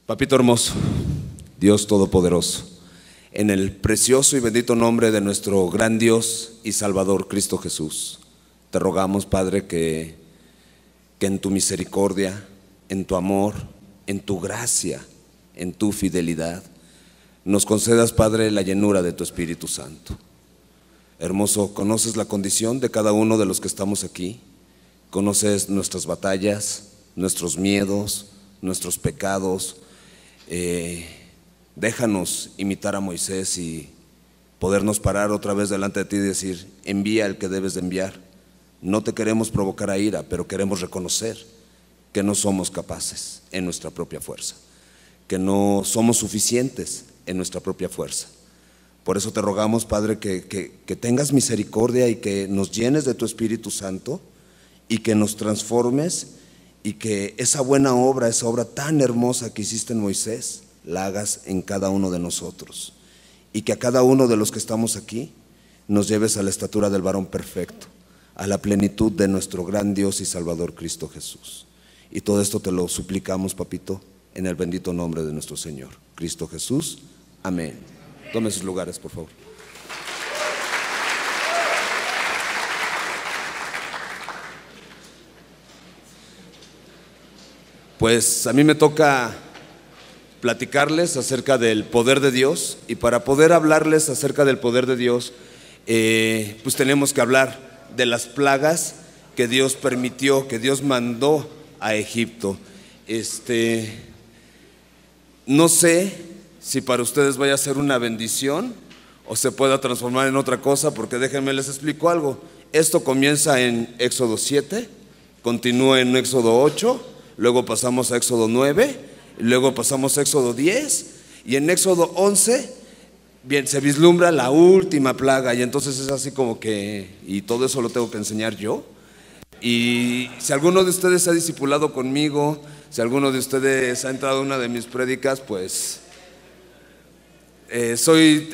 Papito hermoso, Dios Todopoderoso, en el precioso y bendito nombre de nuestro gran Dios y Salvador Cristo Jesús, te rogamos, Padre, que en tu misericordia, en tu amor, en tu gracia, en tu fidelidad, nos concedas, Padre, la llenura de tu Espíritu Santo. Hermoso, conoces la condición de cada uno de los que estamos aquí, conoces nuestras batallas, nuestros miedos, nuestros pecados. Déjanos imitar a Moisés y podernos parar otra vez delante de ti y decir: envía el que debes de enviar. No te queremos provocar a ira, pero queremos reconocer que no somos capaces en nuestra propia fuerza, que no somos suficientes en nuestra propia fuerza. Por eso te rogamos, Padre, que tengas misericordia y que nos llenes de tu Espíritu Santo y que nos transformes, y que esa buena obra, esa obra tan hermosa que hiciste en Moisés, la hagas en cada uno de nosotros, y que a cada uno de los que estamos aquí nos lleves a la estatura del varón perfecto, a la plenitud de nuestro gran Dios y Salvador Cristo Jesús. Y todo esto te lo suplicamos, papito, en el bendito nombre de nuestro Señor Cristo Jesús. Amén. Tomen sus lugares, por favor. Pues a mí me toca platicarles acerca del poder de Dios, y para poder hablarles acerca del poder de Dios, pues tenemos que hablar de las plagas que Dios permitió, que Dios mandó a Egipto. No sé si para ustedes vaya a ser una bendición o se pueda transformar en otra cosa, porque déjenme les explico algo. Esto comienza en Éxodo 7, continúa en Éxodo 8, luego pasamos a Éxodo 9, luego pasamos a Éxodo 10, y en Éxodo 11 bien, se vislumbra la última plaga, y entonces es así como que, y todo eso lo tengo que enseñar yo. Y si alguno de ustedes se ha discipulado conmigo, si alguno de ustedes ha entrado a una de mis prédicas, pues soy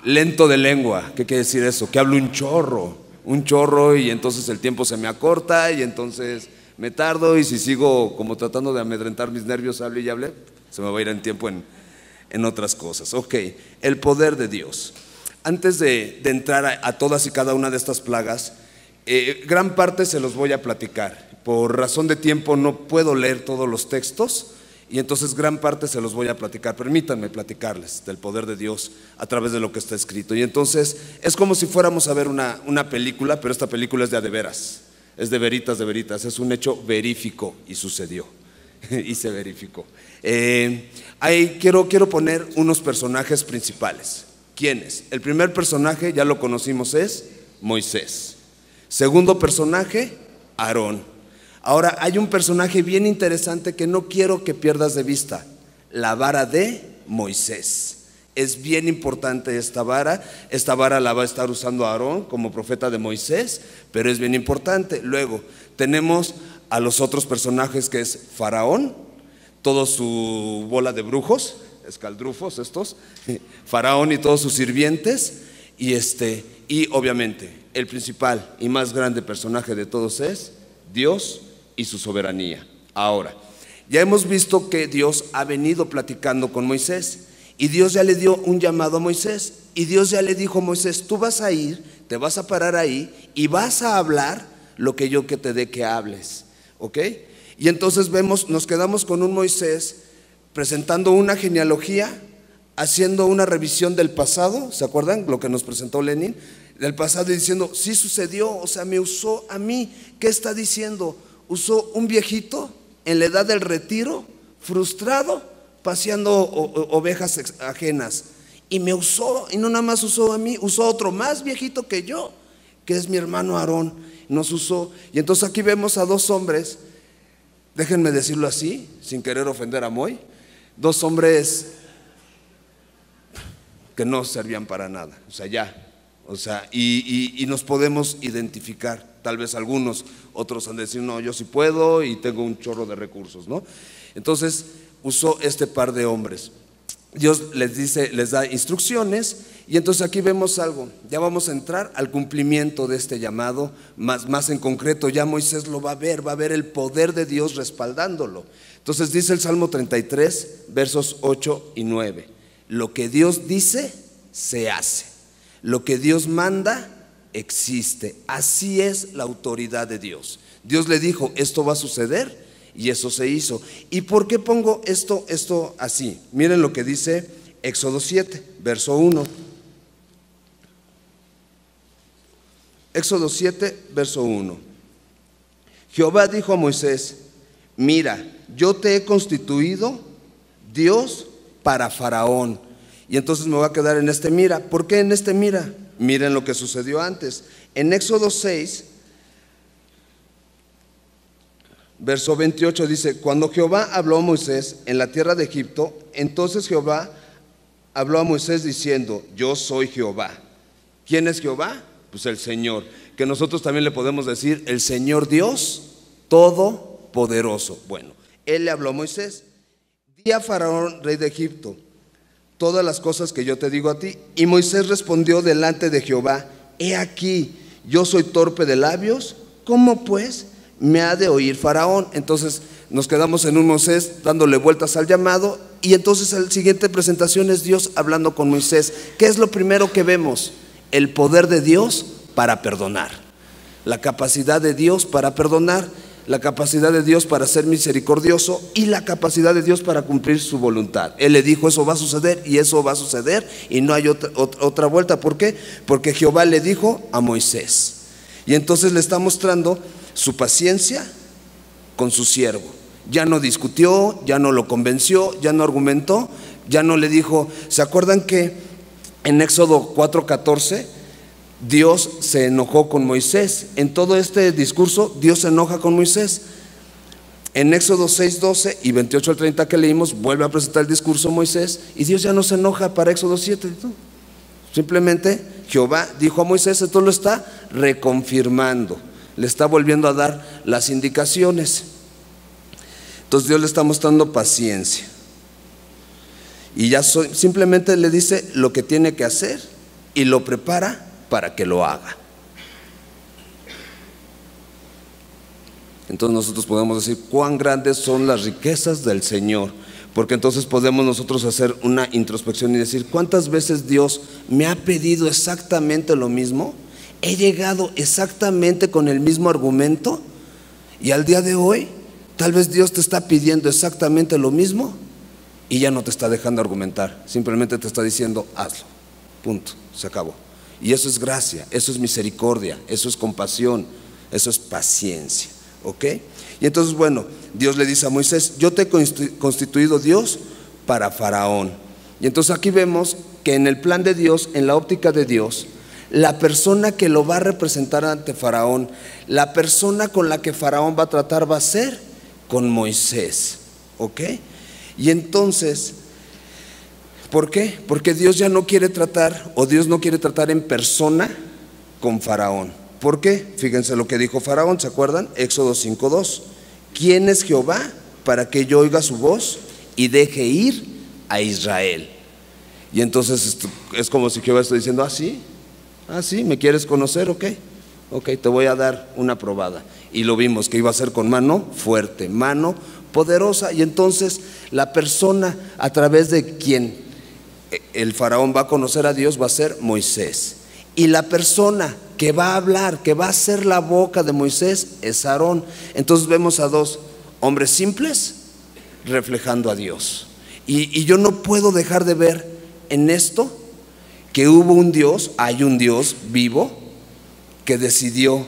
lento de lengua. ¿Qué quiere decir eso? Que hablo un chorro, y entonces el tiempo se me acorta, y entonces me tardo, y si sigo como tratando de amedrentar mis nervios, hable y hable, se me va a ir en tiempo en otras cosas. Ok, el poder de Dios. Antes de entrar a todas y cada una de estas plagas, gran parte se los voy a platicar. Por razón de tiempo no puedo leer todos los textos, y entonces gran parte se los voy a platicar. Permítanme platicarles del poder de Dios a través de lo que está escrito. Y entonces es como si fuéramos a ver una película, pero esta película es de a de veras, es de veritas, es un hecho verífico, y sucedió y se verificó. Ahí quiero poner unos personajes principales. ¿Quiénes? El primer personaje ya lo conocimos, es Moisés. Segundo personaje, Aarón. Ahora hay un personaje bien interesante que no quiero que pierdas de vista: la vara de Moisés. Es bien importante esta vara la va a estar usando Aarón como profeta de Moisés, pero es bien importante. Luego tenemos a los otros personajes, que es Faraón, toda su bola de brujos, escaldrufos estos, Faraón y todos sus sirvientes, y obviamente el principal y más grande personaje de todos es Dios y su soberanía. Ahora, ya hemos visto que Dios ha venido platicando con Moisés, y Dios ya le dio un llamado a Moisés, y Dios ya le dijo a Moisés: tú vas a ir, te vas a parar ahí y vas a hablar lo que yo que te dé que hables. ¿Ok? Y entonces nos quedamos con un Moisés presentando una genealogía, haciendo una revisión del pasado. ¿Se acuerdan lo que nos presentó Lenin? Del pasado, y diciendo: sí sucedió, o sea, me usó a mí. ¿Qué está diciendo? Usó un viejito en la edad del retiro, frustrado, paseando ovejas ajenas, y me usó, y no nada más usó a mí, usó a otro más viejito que yo, que es mi hermano Aarón. Nos usó. Y entonces aquí vemos a dos hombres, déjenme decirlo así, sin querer ofender a Moy, dos hombres que no servían para nada. Y nos podemos identificar. Tal vez algunos, otros han de decir: no, yo sí puedo y tengo un chorro de recursos, ¿no? Entonces usó este par de hombres. Dios les da instrucciones, y entonces aquí vemos algo. Ya vamos a entrar al cumplimiento de este llamado, más en concreto. Ya Moisés lo va a ver el poder de Dios respaldándolo. Entonces dice el Salmo 33, versos 8 y 9. Lo que Dios dice, se hace. Lo que Dios manda, existe. Así es la autoridad de Dios. Dios le dijo, esto va a suceder, y eso se hizo. ¿Y por qué pongo esto así? Miren lo que dice Éxodo 7, verso 1. Éxodo 7, verso 1. Jehová dijo a Moisés: mira, yo te he constituido Dios para Faraón. Y entonces me voy a quedar en este mira. ¿Por qué en este mira? Miren lo que sucedió antes. En Éxodo 6, verso 28 dice: cuando Jehová habló a Moisés en la tierra de Egipto, entonces Jehová habló a Moisés diciendo: yo soy Jehová. ¿Quién es Jehová? Pues el Señor, que nosotros también le podemos decir el Señor Dios Todopoderoso. Bueno, Él le habló a Moisés: di a Faraón, rey de Egipto, todas las cosas que yo te digo a ti. Y Moisés respondió delante de Jehová: he aquí, yo soy torpe de labios, ¿cómo pues me ha de oír Faraón? Entonces nos quedamos en un Moisés dándole vueltas al llamado, y entonces la siguiente presentación es Dios hablando con Moisés. ¿Qué es lo primero que vemos? El poder de Dios para perdonar, la capacidad de Dios para perdonar, la capacidad de Dios para ser misericordioso y la capacidad de Dios para cumplir su voluntad. Él le dijo: eso va a suceder, y eso va a suceder, y no hay otra vuelta. ¿Por qué? Porque Jehová le dijo a Moisés. Y entonces le está mostrando su paciencia con su siervo. Ya no discutió, ya no lo convenció, ya no argumentó, ya no le dijo. ¿Se acuerdan que en Éxodo 4:14 Dios se enojó con Moisés? En todo este discurso Dios se enoja con Moisés. En Éxodo 6:12 y 28 al 30 que leímos, vuelve a presentar el discurso Moisés, y Dios ya no se enoja para Éxodo 7. Simplemente Jehová dijo a Moisés, esto lo está reconfirmando, le está volviendo a dar las indicaciones. Entonces Dios le está mostrando paciencia, y ya simplemente le dice lo que tiene que hacer y lo prepara para que lo haga. Entonces nosotros podemos decir cuán grandes son las riquezas del Señor, porque entonces podemos nosotros hacer una introspección y decir: ¿cuántas veces Dios me ha pedido exactamente lo mismo? He llegado exactamente con el mismo argumento, y al día de hoy tal vez Dios te está pidiendo exactamente lo mismo y ya no te está dejando argumentar, simplemente te está diciendo: hazlo, punto, se acabó. Y eso es gracia, eso es misericordia, eso es compasión, eso es paciencia, ¿ok? Y entonces, bueno, Dios le dice a Moisés: yo te he constituido Dios para Faraón. Y entonces aquí vemos que en el plan de Dios, en la óptica de Dios, la persona que lo va a representar ante Faraón, la persona con la que Faraón va a tratar, va a ser con Moisés, ¿ok? Y entonces, ¿por qué? Porque Dios ya no quiere tratar, o Dios no quiere tratar en persona con Faraón. ¿Por qué? Fíjense lo que dijo Faraón, ¿se acuerdan? Éxodo 5:2. ¿Quién es Jehová para que yo oiga su voz y deje ir a Israel? Y entonces es como si Jehová está diciendo: sí, ¿me quieres conocer? Ok, te voy a dar una probada. Y lo vimos que iba a ser con mano fuerte, mano poderosa. Y entonces la persona a través de quien el Faraón va a conocer a Dios va a ser Moisés. Y la persona que va a hablar, que va a ser la boca de Moisés, es Aarón. Entonces vemos a dos hombres simples reflejando a Dios. Y yo no puedo dejar de ver en esto que hubo un Dios, hay un Dios vivo, que decidió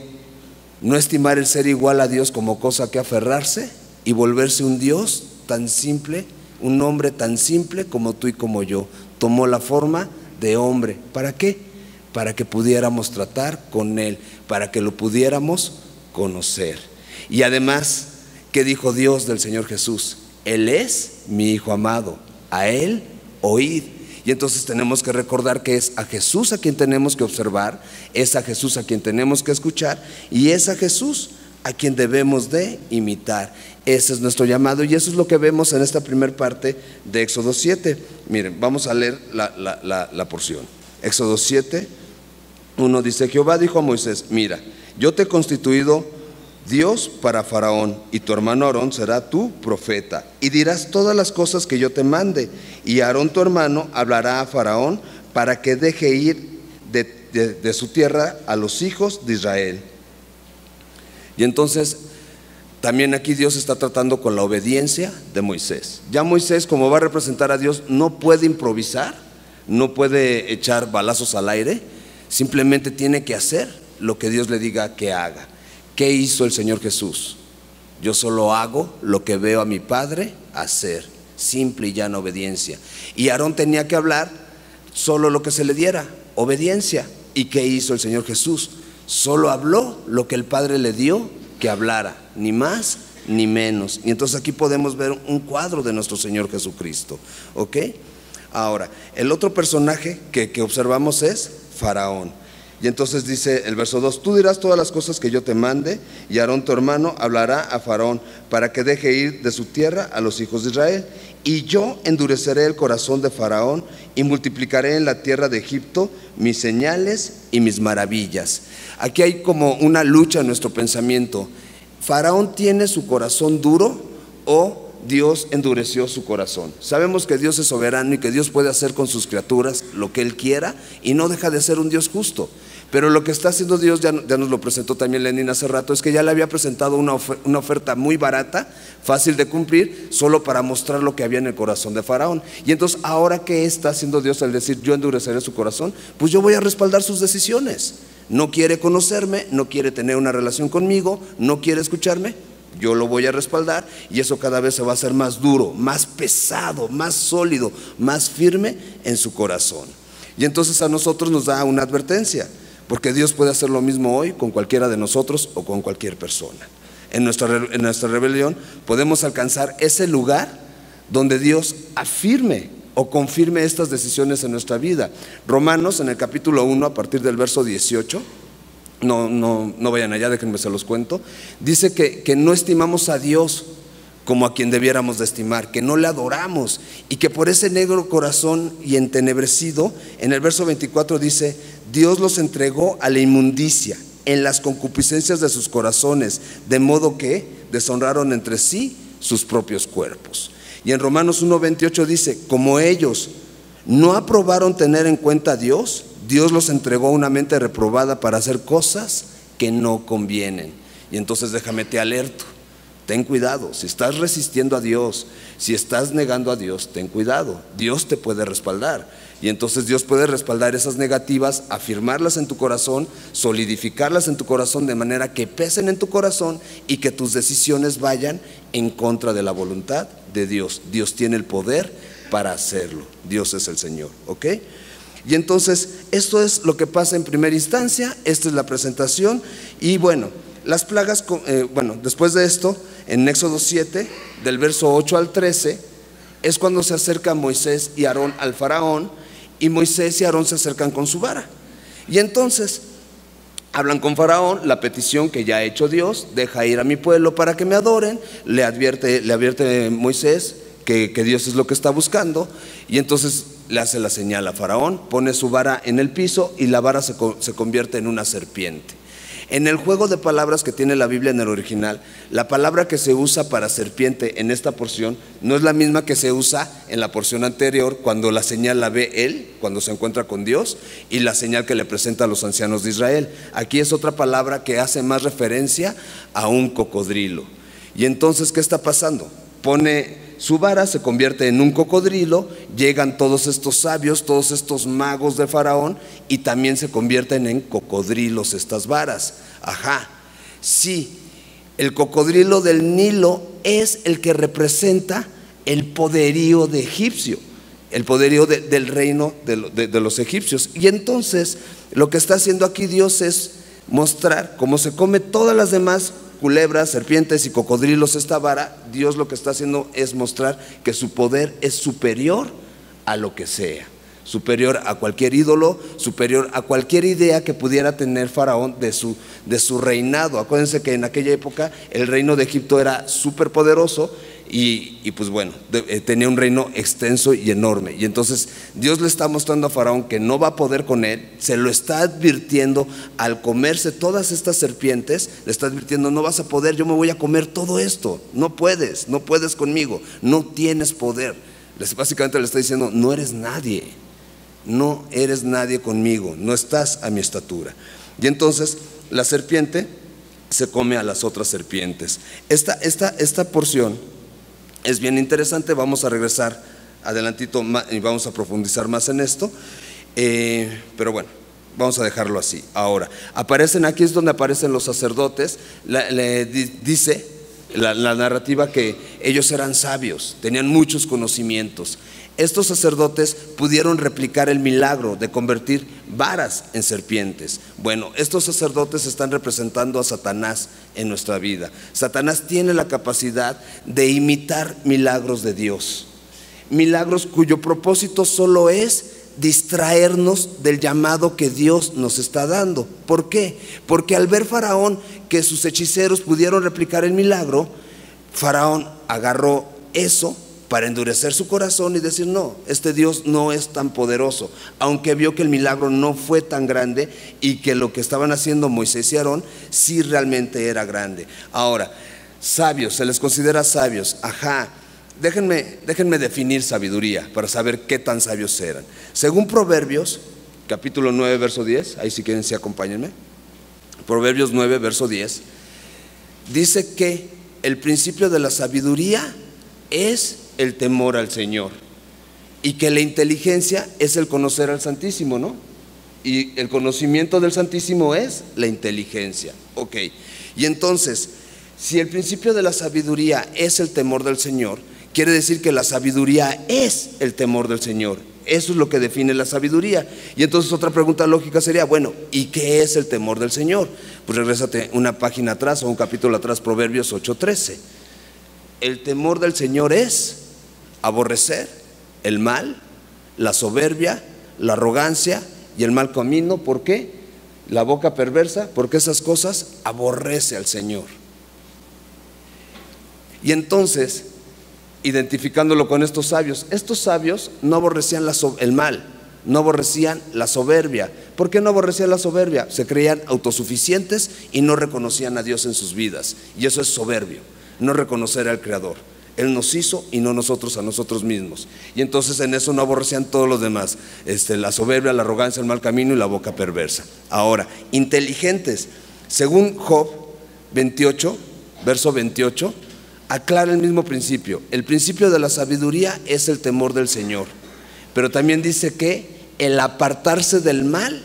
no estimar el ser igual a Dios como cosa que aferrarse, y volverse un Dios tan simple, un hombre tan simple como tú y como yo. Tomó la forma de hombre. ¿Para qué? Para que pudiéramos tratar con Él, para que lo pudiéramos conocer. Y además, ¿qué dijo Dios del Señor Jesús? Él es mi Hijo amado, a Él oíd. Y entonces tenemos que recordar que es a Jesús a quien tenemos que observar, es a Jesús a quien tenemos que escuchar, y es a Jesús a quien debemos de imitar. Ese es nuestro llamado, y eso es lo que vemos en esta primera parte de Éxodo 7. Miren, vamos a leer la porción. Éxodo 7:1 dice: Jehová dijo a Moisés: mira, yo te he constituido Dios para Faraón, y tu hermano Aarón será tu profeta. Y dirás todas las cosas que yo te mande. Y Aarón tu hermano hablará a Faraón para que deje ir de su tierra a los hijos de Israel. Y entonces también aquí Dios está tratando con la obediencia de Moisés. Ya Moisés, como va a representar a Dios, no puede improvisar, no puede echar balazos al aire, simplemente tiene que hacer lo que Dios le diga que haga. ¿Qué hizo el Señor Jesús? Yo solo hago lo que veo a mi Padre hacer, simple y llana obediencia. Y Aarón tenía que hablar solo lo que se le diera, obediencia. ¿Y qué hizo el Señor Jesús? Solo habló lo que el Padre le dio que hablara, ni más ni menos. Y entonces aquí podemos ver un cuadro de nuestro Señor Jesucristo, ¿ok? Ahora, el otro personaje que observamos es Faraón. Y entonces dice el verso 2: tú dirás todas las cosas que yo te mande, y Aarón tu hermano hablará a Faraón para que deje ir de su tierra a los hijos de Israel. Y yo endureceré el corazón de Faraón y multiplicaré en la tierra de Egipto mis señales y mis maravillas. Aquí hay como una lucha en nuestro pensamiento. ¿Faraón tiene su corazón duro o Dios endureció su corazón? Sabemos que Dios es soberano y que Dios puede hacer con sus criaturas lo que Él quiera y no deja de ser un Dios justo. Pero lo que está haciendo Dios, ya nos lo presentó también Lenin hace rato, es que ya le había presentado una oferta muy barata, fácil de cumplir, solo para mostrar lo que había en el corazón de Faraón. Y entonces, ¿ahora qué está haciendo Dios al decir yo endureceré su corazón? Pues yo voy a respaldar sus decisiones. No quiere conocerme, no quiere tener una relación conmigo, no quiere escucharme, yo lo voy a respaldar, y eso cada vez se va a hacer más duro, más pesado, más sólido, más firme en su corazón. Y entonces a nosotros nos da una advertencia, porque Dios puede hacer lo mismo hoy con cualquiera de nosotros o con cualquier persona. En nuestra rebelión podemos alcanzar ese lugar donde Dios afirme o confirme estas decisiones en nuestra vida. Romanos, en el capítulo 1, a partir del verso 18, no vayan allá, déjenme se los cuento, dice que no estimamos a Dios como a quien debiéramos de estimar, que no le adoramos, y que por ese negro corazón y entenebrecido, en el verso 24 dice: Dios los entregó a la inmundicia en las concupiscencias de sus corazones, de modo que deshonraron entre sí sus propios cuerpos. Y en Romanos 1:28 dice: como ellos no aprobaron tener en cuenta a Dios, Dios los entregó a una mente reprobada para hacer cosas que no convienen. Y entonces déjame te alerto, ten cuidado, si estás resistiendo a Dios, si estás negando a Dios, ten cuidado, Dios te puede respaldar. Y entonces Dios puede respaldar esas negativas, afirmarlas en tu corazón, solidificarlas en tu corazón de manera que pesen en tu corazón y que tus decisiones vayan en contra de la voluntad de Dios. Dios tiene el poder para hacerlo, Dios es el Señor, ¿ok? Y entonces esto es lo que pasa en primera instancia, esta es la presentación. Y bueno, las plagas, después de esto, en Éxodo 7, del verso 8 al 13, es cuando se acercan Moisés y Aarón al Faraón, y Moisés y Aarón se acercan con su vara. Y entonces hablan con Faraón, la petición que ya ha hecho Dios: deja ir a mi pueblo para que me adoren. Le advierte Moisés que Dios es lo que está buscando, y entonces le hace la señal a Faraón, pone su vara en el piso y la vara se convierte en una serpiente. En el juego de palabras que tiene la Biblia en el original, la palabra que se usa para serpiente en esta porción no es la misma que se usa en la porción anterior, cuando la señal la ve él, cuando se encuentra con Dios, y la señal que le presenta a los ancianos de Israel. Aquí es otra palabra que hace más referencia a un cocodrilo. Y entonces, ¿qué está pasando? Pone su vara, se convierte en un cocodrilo, llegan todos estos sabios, todos estos magos de Faraón, y también se convierten en cocodrilos estas varas. Ajá, sí, el cocodrilo del Nilo es el que representa el poderío de egipcio, el poderío del reino de los egipcios. Y entonces lo que está haciendo aquí Dios es mostrar cómo se come todas las demás culebras, serpientes y cocodrilos esta vara. Dios lo que está haciendo es mostrar que su poder es superior a lo que sea, superior a cualquier ídolo, superior a cualquier idea que pudiera tener Faraón de su reinado. Acuérdense que en aquella época el reino de Egipto era súper poderoso, y pues bueno, tenía un reino extenso y enorme. Y entonces Dios le está mostrando a Faraón que no va a poder con él, se lo está advirtiendo al comerse todas estas serpientes, le está advirtiendo: no vas a poder, yo me voy a comer todo esto, no puedes conmigo, no tienes poder. Básicamente le está diciendo: no eres nadie, no eres nadie conmigo, no estás a mi estatura. Y entonces la serpiente se come a las otras serpientes. Esta porción es bien interesante. Vamos a regresar adelantito y vamos a profundizar más en esto, pero bueno, vamos a dejarlo así. Ahora, aparecen, aquí es donde aparecen los sacerdotes. Dice la narrativa que ellos eran sabios, tenían muchos conocimientos. Estos sacerdotes pudieron replicar el milagro de convertir varas en serpientes. Bueno, estos sacerdotes están representando a Satanás en nuestra vida. Satanás tiene la capacidad de imitar milagros de Dios, milagros cuyo propósito solo es distraernos del llamado que Dios nos está dando. ¿Por qué? Porque al ver Faraón que sus hechiceros pudieron replicar el milagro, Faraón agarró eso para endurecer su corazón y decir: no, este Dios no es tan poderoso, aunque vio que el milagro no fue tan grande y que lo que estaban haciendo Moisés y Aarón sí realmente era grande. Ahora, sabios, se les considera sabios. Déjenme definir sabiduría para saber qué tan sabios eran. Según Proverbios, capítulo 9, verso 10, ahí si quieren, sí, acompáñenme. Proverbios 9, verso 10, dice que el principio de la sabiduría es el temor al Señor, y que la inteligencia es el conocer al Santísimo, ¿no? Y el conocimiento del Santísimo es la inteligencia. Ok, y entonces, si el principio de la sabiduría es el temor del Señor, quiere decir que la sabiduría es el temor del Señor. Eso es lo que define la sabiduría. Y entonces otra pregunta lógica sería: bueno, ¿y qué es el temor del Señor? Pues regrésate una página atrás o un capítulo atrás, Proverbios 8:13. El temor del Señor es aborrecer el mal, la soberbia, la arrogancia y el mal camino. ¿Por qué? La boca perversa, porque esas cosas aborrece al Señor. Y entonces, identificándolo con estos sabios no aborrecían el mal, no aborrecían la soberbia. ¿Por qué no aborrecían la soberbia? Se creían autosuficientes y no reconocían a Dios en sus vidas, y eso es soberbio, no reconocer al Creador. Él nos hizo y no nosotros a nosotros mismos. Y entonces en eso no aborrecían todos los demás, la soberbia, la arrogancia, el mal camino y la boca perversa. Ahora, inteligentes, según Job 28, verso 28, aclara el mismo principio. El principio de la sabiduría es el temor del Señor, pero también dice que el apartarse del mal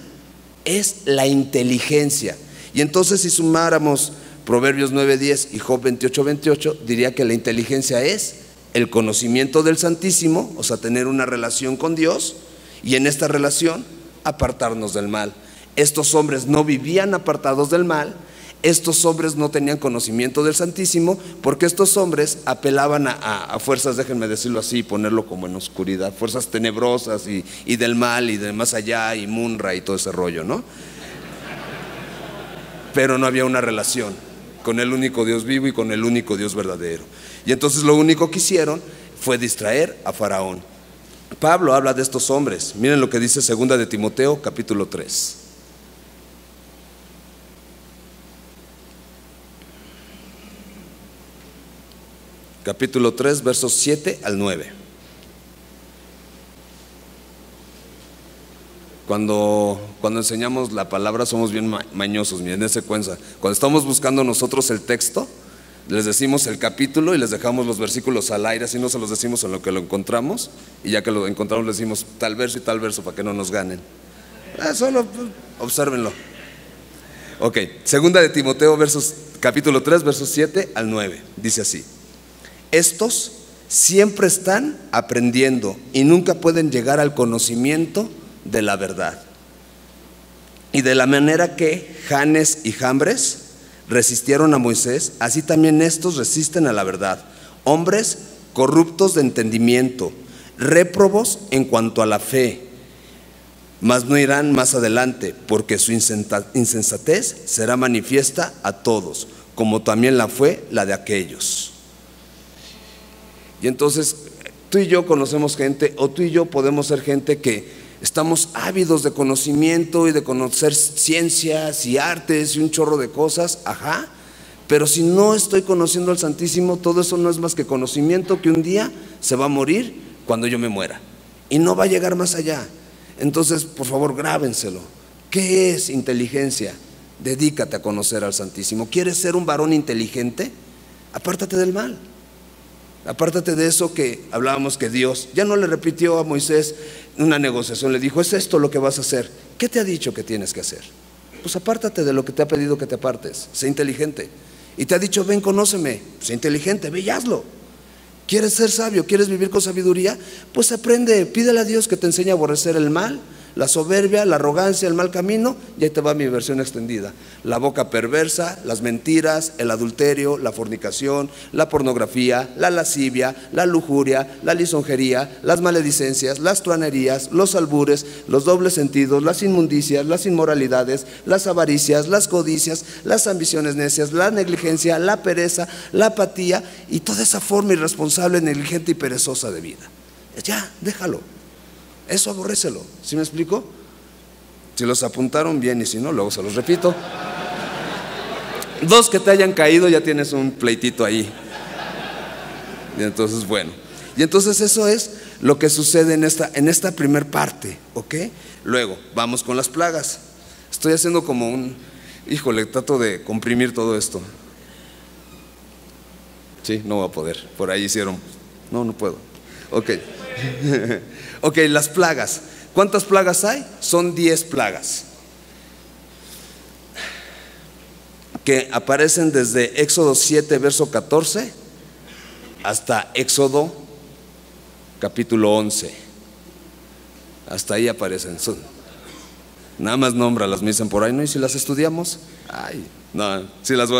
es la inteligencia. Y entonces, si sumáramos Proverbios 9:10 y Job 28:28, diría que la inteligencia es el conocimiento del Santísimo, o sea, tener una relación con Dios, y en esta relación apartarnos del mal. Estos hombres no vivían apartados del mal, estos hombres no tenían conocimiento del Santísimo, porque estos hombres apelaban a fuerzas, déjenme decirlo así, ponerlo como en oscuridad, fuerzas tenebrosas y del mal y de más allá y Munra y todo ese rollo, ¿no? Pero no había una relación con el único Dios vivo y con el único Dios verdadero. Y entonces lo único que hicieron fue distraer a Faraón. Pablo habla de estos hombres. Miren lo que dice 2 de Timoteo, capítulo 3. Capítulo 3, versos 7 al 9. Cuando enseñamos la palabra somos bien mañosos, miren, dense cuenta. Cuando estamos buscando nosotros el texto, les decimos el capítulo y les dejamos los versículos al aire, así no se los decimos en lo que lo encontramos, y ya que lo encontramos les decimos tal verso y tal verso para que no nos ganen. Solo obsérvenlo. Ok, 2 de Timoteo, capítulo 3, versos 7 al 9, dice así: estos siempre están aprendiendo y nunca pueden llegar al conocimiento de la verdad. Y de la manera que Janes y Jambres resistieron a Moisés, así también estos resisten a la verdad. Hombres corruptos de entendimiento, réprobos en cuanto a la fe, mas no irán más adelante, porque su insensatez será manifiesta a todos, como también la fue la de aquellos. Y entonces tú y yo conocemos gente, o tú y yo podemos ser gente que estamos ávidos de conocimiento y de conocer ciencias y artes y un chorro de cosas, pero si no estoy conociendo al Santísimo, todo eso no es más que conocimiento que un día se va a morir cuando yo me muera y no va a llegar más allá. Entonces, por favor, grábenselo. ¿Qué es inteligencia? Dedícate a conocer al Santísimo. ¿Quieres ser un varón inteligente? Apártate del mal. Apártate de eso que hablábamos, que Dios ya no le repitió a Moisés en una negociación, le dijo: es esto lo que vas a hacer. ¿Qué te ha dicho que tienes que hacer? Pues apártate de lo que te ha pedido que te apartes. Sé inteligente. Y te ha dicho: ven, conóceme. Sé inteligente, ve y hazlo. ¿Quieres ser sabio? ¿Quieres vivir con sabiduría? Pues aprende, pídele a Dios que te enseñe a aborrecer el mal, la soberbia, la arrogancia, el mal camino. Y ahí te va mi versión extendida: la boca perversa, las mentiras, el adulterio, la fornicación, la pornografía, la lascivia, la lujuria, la lisonjería, las maledicencias, las truanerías, los albures, los dobles sentidos, las inmundicias, las inmoralidades, las avaricias, las codicias, las ambiciones necias, la negligencia, la pereza, la apatía y toda esa forma irresponsable, negligente y perezosa de vida. Ya, déjalo. Eso aborrécelo. ¿Sí me explico? Si los apuntaron bien, y si no, luego se los repito. 2 que te hayan caído, ya tienes un pleitito ahí. Y entonces, bueno. Y entonces eso es lo que sucede en esta primer parte, ¿ok? Luego, vamos con las plagas. Estoy haciendo como híjole, trato de comprimir todo esto. Sí, no voy a poder. Por ahí hicieron. No puedo. Ok. Ok, las plagas. ¿Cuántas plagas hay? Son 10 plagas que aparecen desde Éxodo 7, verso 14 hasta Éxodo capítulo 11. Hasta ahí aparecen. Nada más nómbralas, me dicen por ahí, ¿no? ¿Y si las estudiamos? Ay, no,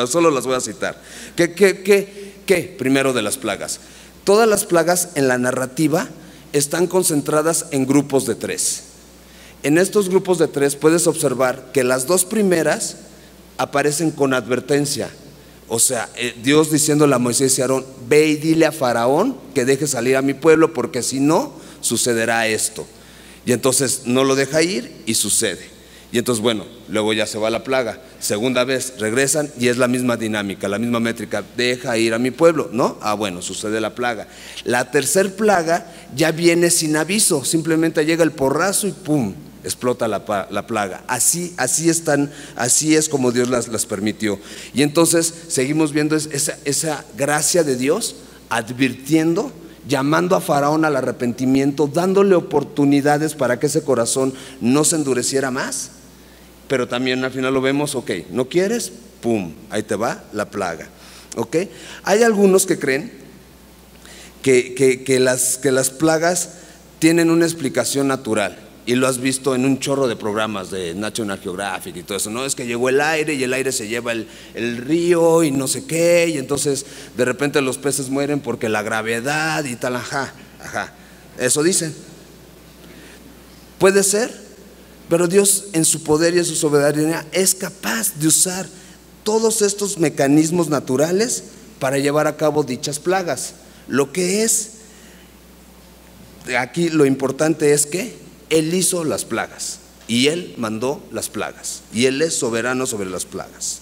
solo las voy a citar. ¿Qué? Primero, de las plagas. Todas las plagas en la narrativa están concentradas en grupos de 3. En estos grupos de 3 puedes observar que las 2 primeras aparecen con advertencia. O sea, Dios diciéndole a Moisés y a Aarón: ve y dile a Faraón que deje salir a mi pueblo, porque si no, sucederá esto. Y entonces no lo deja ir y sucede. Y entonces, bueno, luego ya se va la plaga. Segunda vez regresan y es la misma dinámica, la misma métrica: deja ir a mi pueblo, ¿no? Bueno, sucede la plaga. La tercer plaga ya viene sin aviso, simplemente llega el porrazo y ¡pum!, explota la plaga. Así es como Dios las permitió. Y entonces seguimos viendo esa gracia de Dios advirtiendo, llamando a Faraón al arrepentimiento, dándole oportunidades para que ese corazón no se endureciera más. Pero también al final lo vemos: ok, ¿no quieres? ¡Pum!, ahí te va la plaga. ¿Ok? Hay algunos que creen que las plagas tienen una explicación natural. Y lo has visto en un chorro de programas de National Geographic y todo eso, ¿no? Es que llegó el aire y el aire se lleva el río y no sé qué, y entonces de repente los peces mueren porque la gravedad y tal. Eso dicen. Puede ser, pero Dios en su poder y en su soberanía es capaz de usar todos estos mecanismos naturales para llevar a cabo dichas plagas. Lo que es aquí lo importante es que Él hizo las plagas y Él mandó las plagas y Él es soberano sobre las plagas.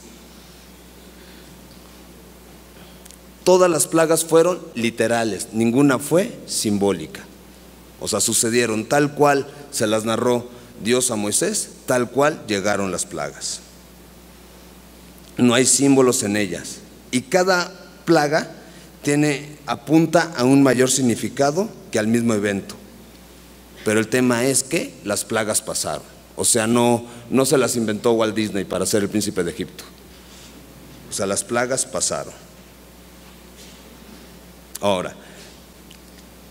Todas las plagas fueron literales, ninguna fue simbólica. O sea, sucedieron tal cual se las narró Dios a Moisés, tal cual llegaron las plagas. No hay símbolos en ellas. Y cada plaga apunta a un mayor significado que al mismo evento. Pero el tema es que las plagas pasaron. O sea, no se las inventó Walt Disney para ser el príncipe de Egipto. O sea, las plagas pasaron. Ahora,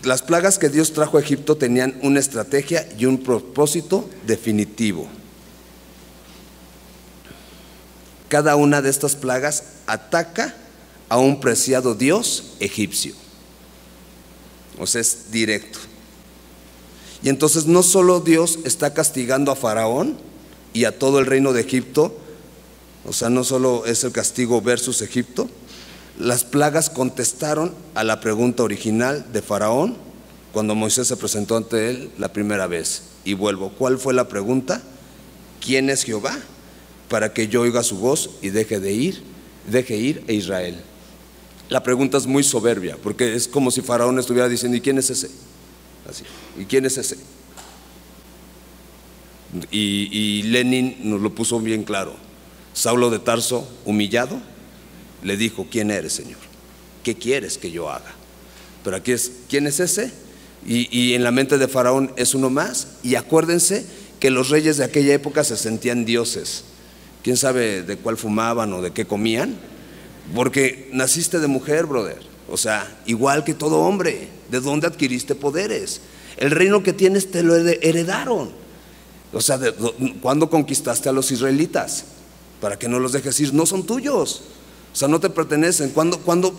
las plagas que Dios trajo a Egipto tenían una estrategia y un propósito definitivo. Cada una de estas plagas ataca a un preciado dios egipcio. O sea, es directo. Y entonces no solo Dios está castigando a Faraón y a todo el reino de Egipto, o sea, no solo es el castigo versus Egipto, Las plagas contestaron a la pregunta original de Faraón cuando Moisés se presentó ante él la primera vez. Y vuelvo, ¿cuál fue la pregunta? ¿Quién es Jehová? Para que yo oiga su voz y deje ir a Israel. La pregunta es muy soberbia, porque es como si Faraón estuviera diciendo: ¿y quién es ese? Así, ¿y quién es ese? Y Lenin nos lo puso bien claro. Saulo de Tarso, humillado, le dijo: ¿quién eres, Señor? ¿Qué quieres que yo haga? Pero aquí es: ¿quién es ese? Y en la mente de Faraón es uno más. Y acuérdense que los reyes de aquella época se sentían dioses. ¿Quién sabe de cuál fumaban o de qué comían? Porque naciste de mujer, brother. O sea, igual que todo hombre. ¿De dónde adquiriste poderes? El reino que tienes te lo heredaron. O sea, ¿cuándo conquistaste a los israelitas? Para que no los dejes ir. No son tuyos. O sea, no te pertenecen. ¿Cuándo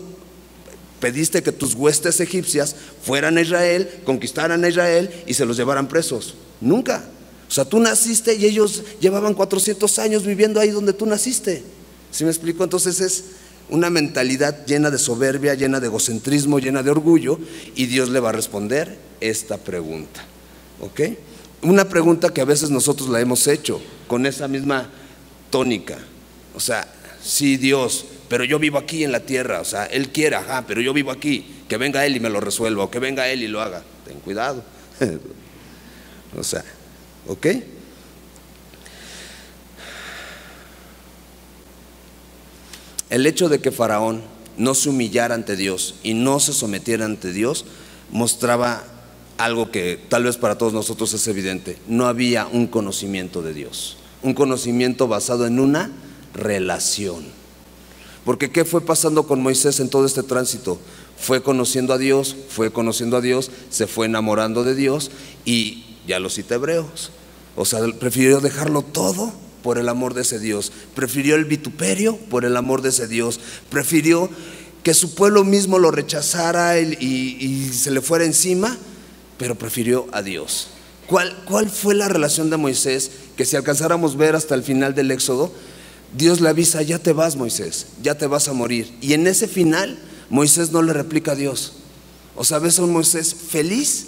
pediste que tus huestes egipcias fueran a Israel, conquistaran a Israel y se los llevaran presos? Nunca. O sea, tú naciste y ellos llevaban 400 años viviendo ahí donde tú naciste. ¿Sí me explico? Entonces es una mentalidad llena de soberbia, llena de egocentrismo, llena de orgullo, y Dios le va a responder esta pregunta. ¿Ok? Una pregunta que a veces nosotros la hemos hecho con esa misma tónica. O sea, sí, Dios, pero yo vivo aquí en la tierra. O sea, Él quiere, pero yo vivo aquí. Que venga Él y me lo resuelva, o que venga Él y lo haga. Ten cuidado. O sea, ¿ok? El hecho de que Faraón no se humillara ante Dios y no se sometiera ante Dios mostraba algo que tal vez para todos nosotros es evidente: no había un conocimiento de Dios, un conocimiento basado en una relación. Porque ¿qué fue pasando con Moisés en todo este tránsito? Fue conociendo a Dios, se fue enamorando de Dios, y ya lo cita Hebreos. O sea, prefirió dejarlo todo por el amor de ese Dios. Prefirió el vituperio por el amor de ese Dios. Prefirió que su pueblo mismo lo rechazara y se le fuera encima, pero prefirió a Dios. ¿Cuál fue la relación de Moisés? Que si alcanzáramos ver hasta el final del Éxodo, Dios le avisa: ya te vas, Moisés, ya te vas a morir. Y en ese final Moisés no le replica a Dios. O sea, ves a un Moisés feliz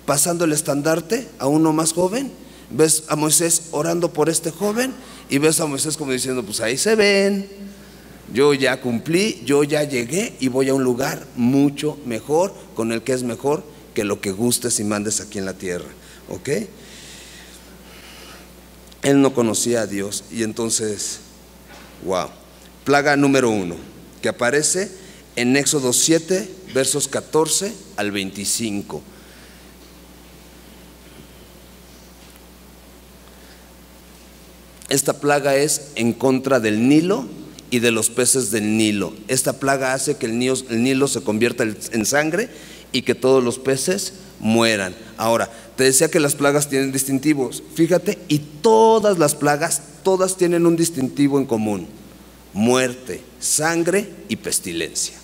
pasando el estandarte a uno más joven. Ves a Moisés orando por este joven, y ves a Moisés como diciendo: pues ahí se ven, yo ya cumplí, yo ya llegué y voy a un lugar mucho mejor, con el que es mejor que lo que gustes y mandes aquí en la tierra. ¿Ok? Él no conocía a Dios. Y entonces, wow. Plaga número 1, que aparece en Éxodo 7, versos 14 al 25. Esta plaga es en contra del Nilo y de los peces del Nilo. Esta plaga hace que el Nilo se convierta en sangre y que todos los peces mueran. Ahora, te decía que las plagas tienen distintivos. Fíjate, y todas las plagas, todas tienen un distintivo en común: muerte, sangre y pestilencia.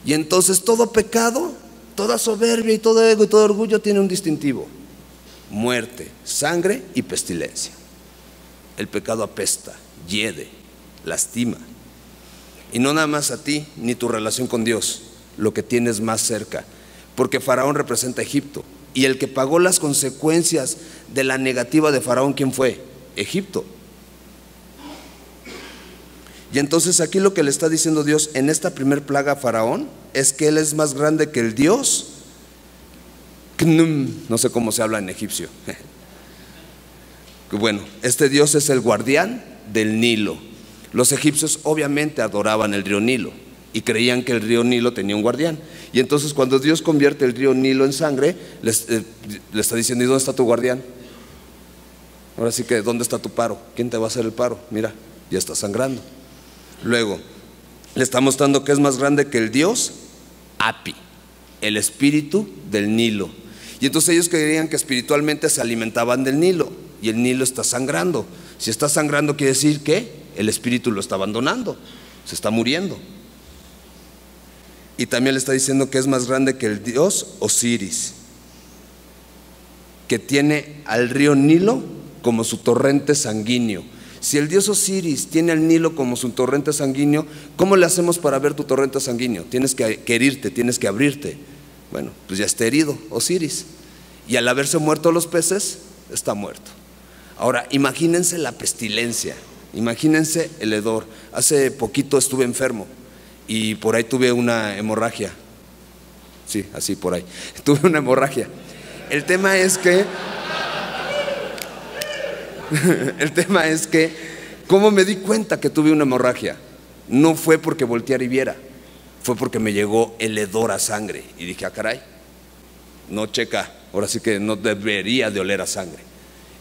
Y entonces todo pecado, toda soberbia y todo ego y todo orgullo tiene un distintivo: muerte, sangre y pestilencia. El pecado apesta, hiede, lastima. Y no nada más a ti ni tu relación con Dios, lo que tienes más cerca. Porque Faraón representa a Egipto, y el que pagó las consecuencias de la negativa de Faraón, ¿quién fue? Egipto. Y entonces aquí lo que le está diciendo Dios en esta primer plaga a Faraón es que él es más grande que el Dios Knum, no sé cómo se habla en egipcio. Bueno, este Dios es el guardián del Nilo. Los egipcios obviamente adoraban el río Nilo y creían que el río Nilo tenía un guardián. Y entonces cuando Dios convierte el río Nilo en sangre, le está diciendo: ¿y dónde está tu guardián? Ahora sí que, ¿dónde está tu paro? ¿Quién te va a hacer el paro? Mira, ya está sangrando. Luego, le está mostrando que es más grande que el Dios Api, el espíritu del Nilo. Y entonces ellos creían que espiritualmente se alimentaban del Nilo, y el Nilo está sangrando. Si está sangrando, quiere decir que el espíritu lo está abandonando, se está muriendo. Y también le está diciendo que es más grande que el dios Osiris, que tiene al río Nilo como su torrente sanguíneo. Si el dios Osiris tiene al Nilo como su torrente sanguíneo, ¿cómo le hacemos para ver tu torrente sanguíneo? Tienes que herirte, tienes que abrirte. Bueno, pues ya está herido Osiris. Y al haberse muerto los peces, está muerto. Ahora, imagínense la pestilencia, imagínense el hedor. Hace poquito estuve enfermo y por ahí tuve una hemorragia. Sí, así por ahí. Tuve una hemorragia. El tema es que ¿cómo me di cuenta que tuve una hemorragia? No fue porque volteara y viera, fue porque me llegó el hedor a sangre. Y dije, ah, caray, no checa, ahora sí que no debería de oler a sangre.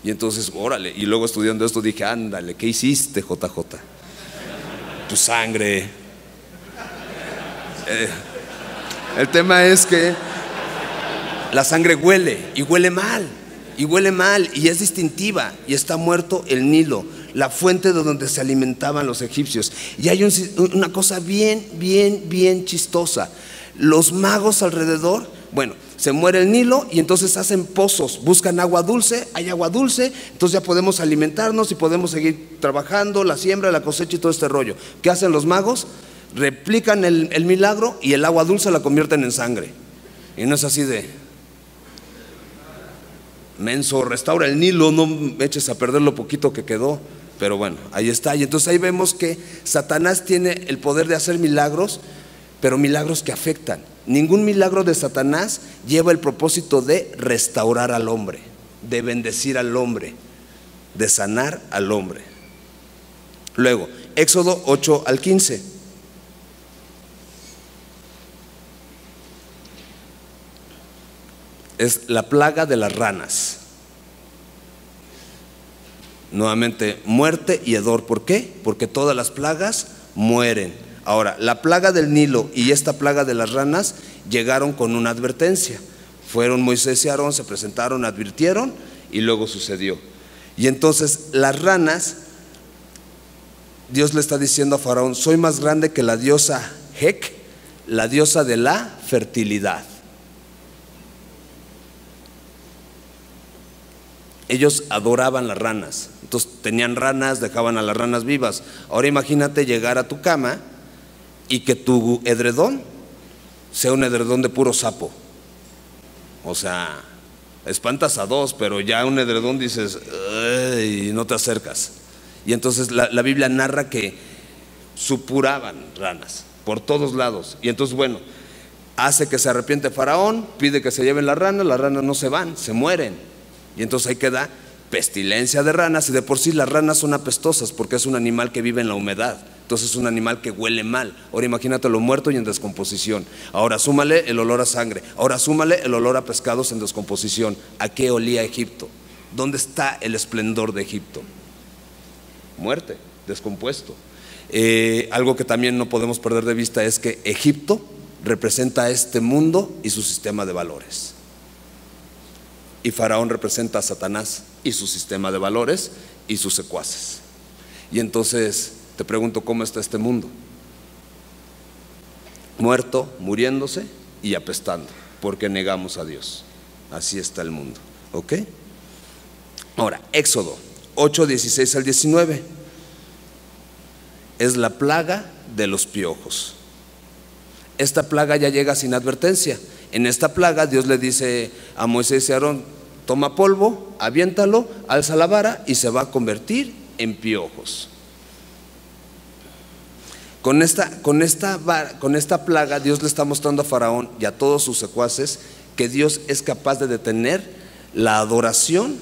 Y entonces, órale, y luego estudiando esto dije, ándale, ¿qué hiciste, JJ? Tu sangre. El tema es que la sangre huele y huele mal. Y huele mal y es distintiva. Y está muerto el Nilo, la fuente de donde se alimentaban los egipcios. Y hay una cosa bien chistosa. Los magos alrededor, bueno, se muere el Nilo y entonces hacen pozos, buscan agua dulce, hay agua dulce, entonces ya podemos alimentarnos y podemos seguir trabajando, la siembra, la cosecha y todo este rollo. ¿Qué hacen los magos? Replican el milagro y el agua dulce la convierten en sangre. Y no es así de menso, restaura el Nilo, no me eches a perder lo poquito que quedó. Pero bueno, ahí está. Y entonces ahí vemos que Satanás tiene el poder de hacer milagros, pero milagros que afectan. Ningún milagro de Satanás lleva el propósito de restaurar al hombre, de bendecir al hombre, de sanar al hombre. Luego, Éxodo 8 al 15. Es la plaga de las ranas. Nuevamente, muerte y hedor. ¿Por qué? Porque todas las plagas mueren. Ahora, la plaga del Nilo y esta plaga de las ranas llegaron con una advertencia. Fueron Moisés y Aarón, se presentaron, advirtieron y luego sucedió. Y entonces las ranas, Dios le está diciendo a Faraón: soy más grande que la diosa Hec, la diosa de la fertilidad. Ellos adoraban las ranas, entonces tenían ranas, dejaban a las ranas vivas. Ahora imagínate llegar a tu cama y que tu edredón sea un edredón de puro sapo. O sea, espantas a dos, pero ya un edredón dices, y no te acercas. Y entonces la Biblia narra que supuraban ranas por todos lados. Y entonces, bueno, hace que se arrepiente Faraón, pide que se lleven las ranas no se van, se mueren. Y entonces ahí queda pestilencia de ranas. Y de por sí las ranas son apestosas porque es un animal que vive en la humedad. Entonces es un animal que huele mal. Ahora imagínate lo muerto y en descomposición. Ahora súmale el olor a sangre. Ahora súmale el olor a pescados en descomposición. ¿A qué olía Egipto? ¿Dónde está el esplendor de Egipto? Muerte, descompuesto. Algo que también no podemos perder de vista es que Egipto representa a este mundo y su sistema de valores. Y Faraón representa a Satanás y su sistema de valores y sus secuaces. Y entonces te pregunto, ¿cómo está este mundo? Muerto, muriéndose y apestando, porque negamos a Dios. Así está el mundo, ¿ok? Ahora, Éxodo 8, 16 al 19. Es la plaga de los piojos. Esta plaga ya llega sin advertencia. En esta plaga Dios le dice a Moisés y a Aarón: toma polvo, aviéntalo, alza la vara y se va a convertir en piojos. Con esta plaga Dios le está mostrando a Faraón y a todos sus secuaces que Dios es capaz de detener la adoración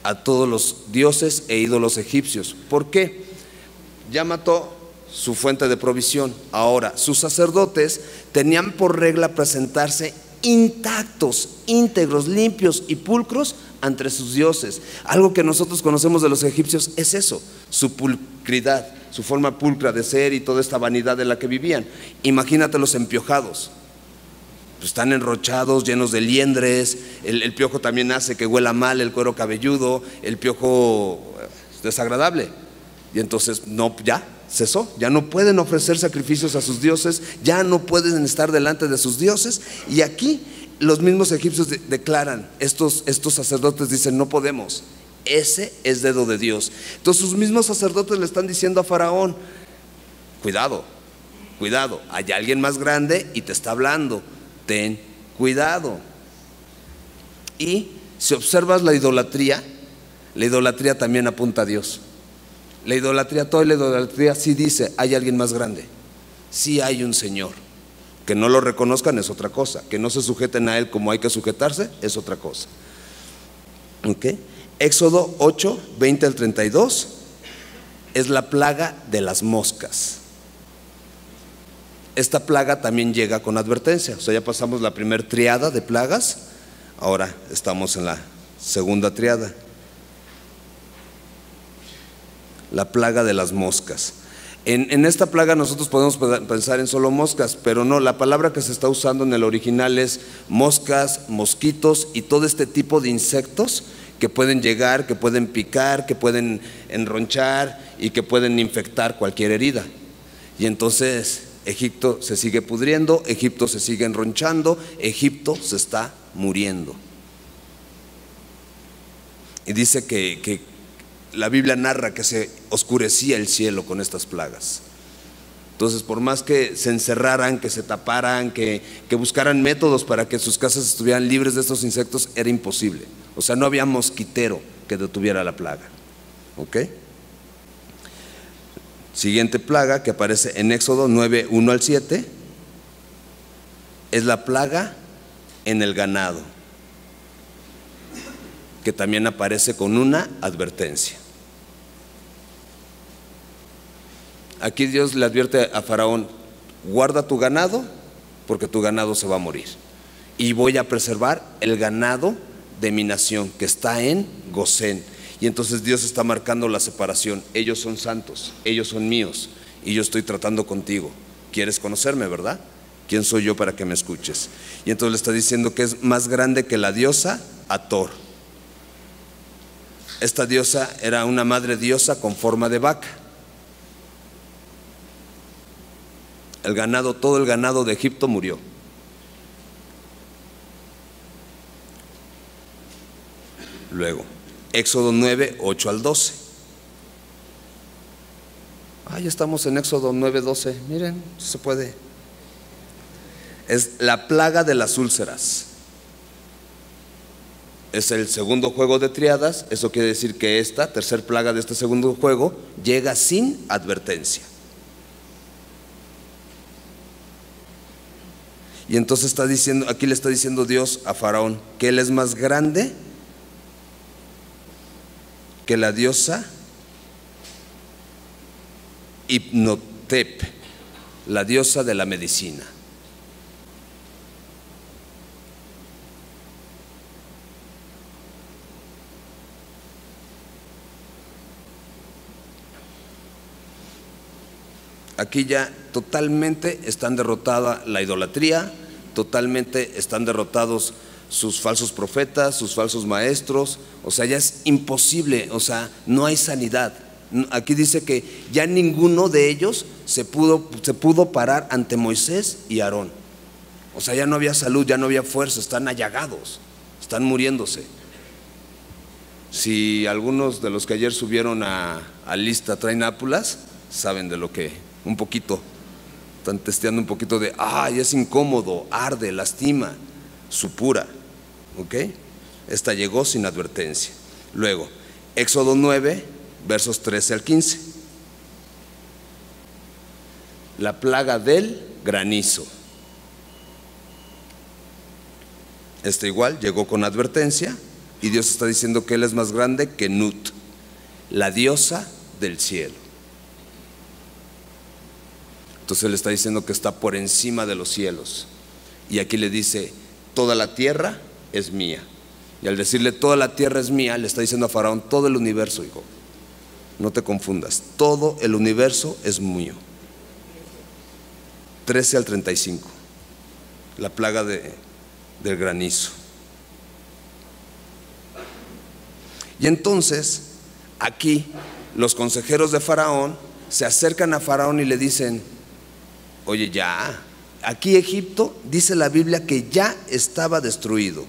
a todos los dioses e ídolos egipcios. ¿Por qué? Ya mató su fuente de provisión. Ahora, sus sacerdotes tenían por regla presentarse intactos, íntegros, limpios y pulcros ante sus dioses. Algo que nosotros conocemos de los egipcios es eso, su pulcridad, su forma pulcra de ser y toda esta vanidad de la que vivían. Imagínatelos empiojados, pues están enrochados, llenos de liendres. El piojo también hace que huela mal el cuero cabelludo. El piojo es desagradable. Y entonces ya cesó, ya no pueden ofrecer sacrificios a sus dioses, ya no pueden estar delante de sus dioses. Y aquí los mismos egipcios declaran, estos sacerdotes dicen: no podemos, ese es dedo de Dios. Entonces sus mismos sacerdotes le están diciendo a Faraón: cuidado, cuidado, hay alguien más grande y te está hablando, ten cuidado. Y si observas la idolatría también apunta a Dios. La idolatría, toda la idolatría sí dice: hay alguien más grande, sí hay un Señor. Que no lo reconozcan es otra cosa, que no se sujeten a Él como hay que sujetarse es otra cosa. ¿Okay? Éxodo 8, 20 al 32 es la plaga de las moscas. Esta plaga también llega con advertencia. O sea, ya pasamos la primera triada de plagas, ahora estamos en la segunda triada. La plaga de las moscas. En esta plaga nosotros podemos pensar en solo moscas, pero no, la palabra que se está usando en el original es moscas, mosquitos y todo este tipo de insectos que pueden llegar, que pueden picar, que pueden enronchar y que pueden infectar cualquier herida. Y entonces Egipto se sigue pudriendo, Egipto se sigue enronchando, Egipto se está muriendo. Y dice que la Biblia narra que se oscurecía el cielo con estas plagas. Entonces, por más que se encerraran, que se taparan, que buscaran métodos para que sus casas estuvieran libres de estos insectos, era imposible. O sea, no había mosquitero que detuviera la plaga. ¿Ok? Siguiente plaga que aparece en Éxodo 9, 1 al 7 es la plaga en el ganado, que también aparece con una advertencia. Aquí Dios le advierte a Faraón: guarda tu ganado porque tu ganado se va a morir, y voy a preservar el ganado de mi nación que está en Gosén. Y entonces Dios está marcando la separación: ellos son santos, ellos son míos, y yo estoy tratando contigo. ¿Quieres conocerme, verdad? ¿Quién soy yo para que me escuches? Y entonces le está diciendo que es más grande que la diosa Hathor. Esta diosa era una madre diosa con forma de vaca. El ganado, todo el ganado de Egipto murió. Luego, Éxodo 9, 8 al 12. Ya estamos en Éxodo 9, 12. Miren, se puede. Es la plaga de las úlceras. Es el segundo juego de triadas. Eso quiere decir que esta tercer plaga de este segundo juego llega sin advertencia. Y entonces está diciendo, aquí le está diciendo Dios a Faraón que él es más grande que la diosa Hipnotep, la diosa de la medicina. Aquí ya totalmente están derrotada la idolatría, totalmente están derrotados sus falsos profetas, sus falsos maestros. O sea, ya es imposible, o sea, no hay sanidad. Aquí dice que ya ninguno de ellos se pudo parar ante Moisés y Aarón. O sea, ya no había salud, ya no había fuerza, están allagados, están muriéndose. Si algunos de los que ayer subieron a lista traen ápulas, saben de lo que un poquito, están testeando un poquito de, es incómodo, arde, lastima, supura. ¿Ok? Esta llegó sin advertencia. Luego, Éxodo 9, versos 13 al 15. La plaga del granizo. Esta igual llegó con advertencia, y Dios está diciendo que Él es más grande que Nut, la diosa del cielo. Entonces Él está diciendo que está por encima de los cielos. Y aquí le dice: toda la tierra es mía. Y al decirle toda la tierra es mía, le está diciendo a Faraón: todo el universo, hijo, no te confundas, todo el universo es mío. 13 al 35, la plaga del granizo. Y entonces aquí los consejeros de Faraón se acercan a Faraón y le dicen: oye, ya, aquí Egipto, dice la Biblia, que ya estaba destruido.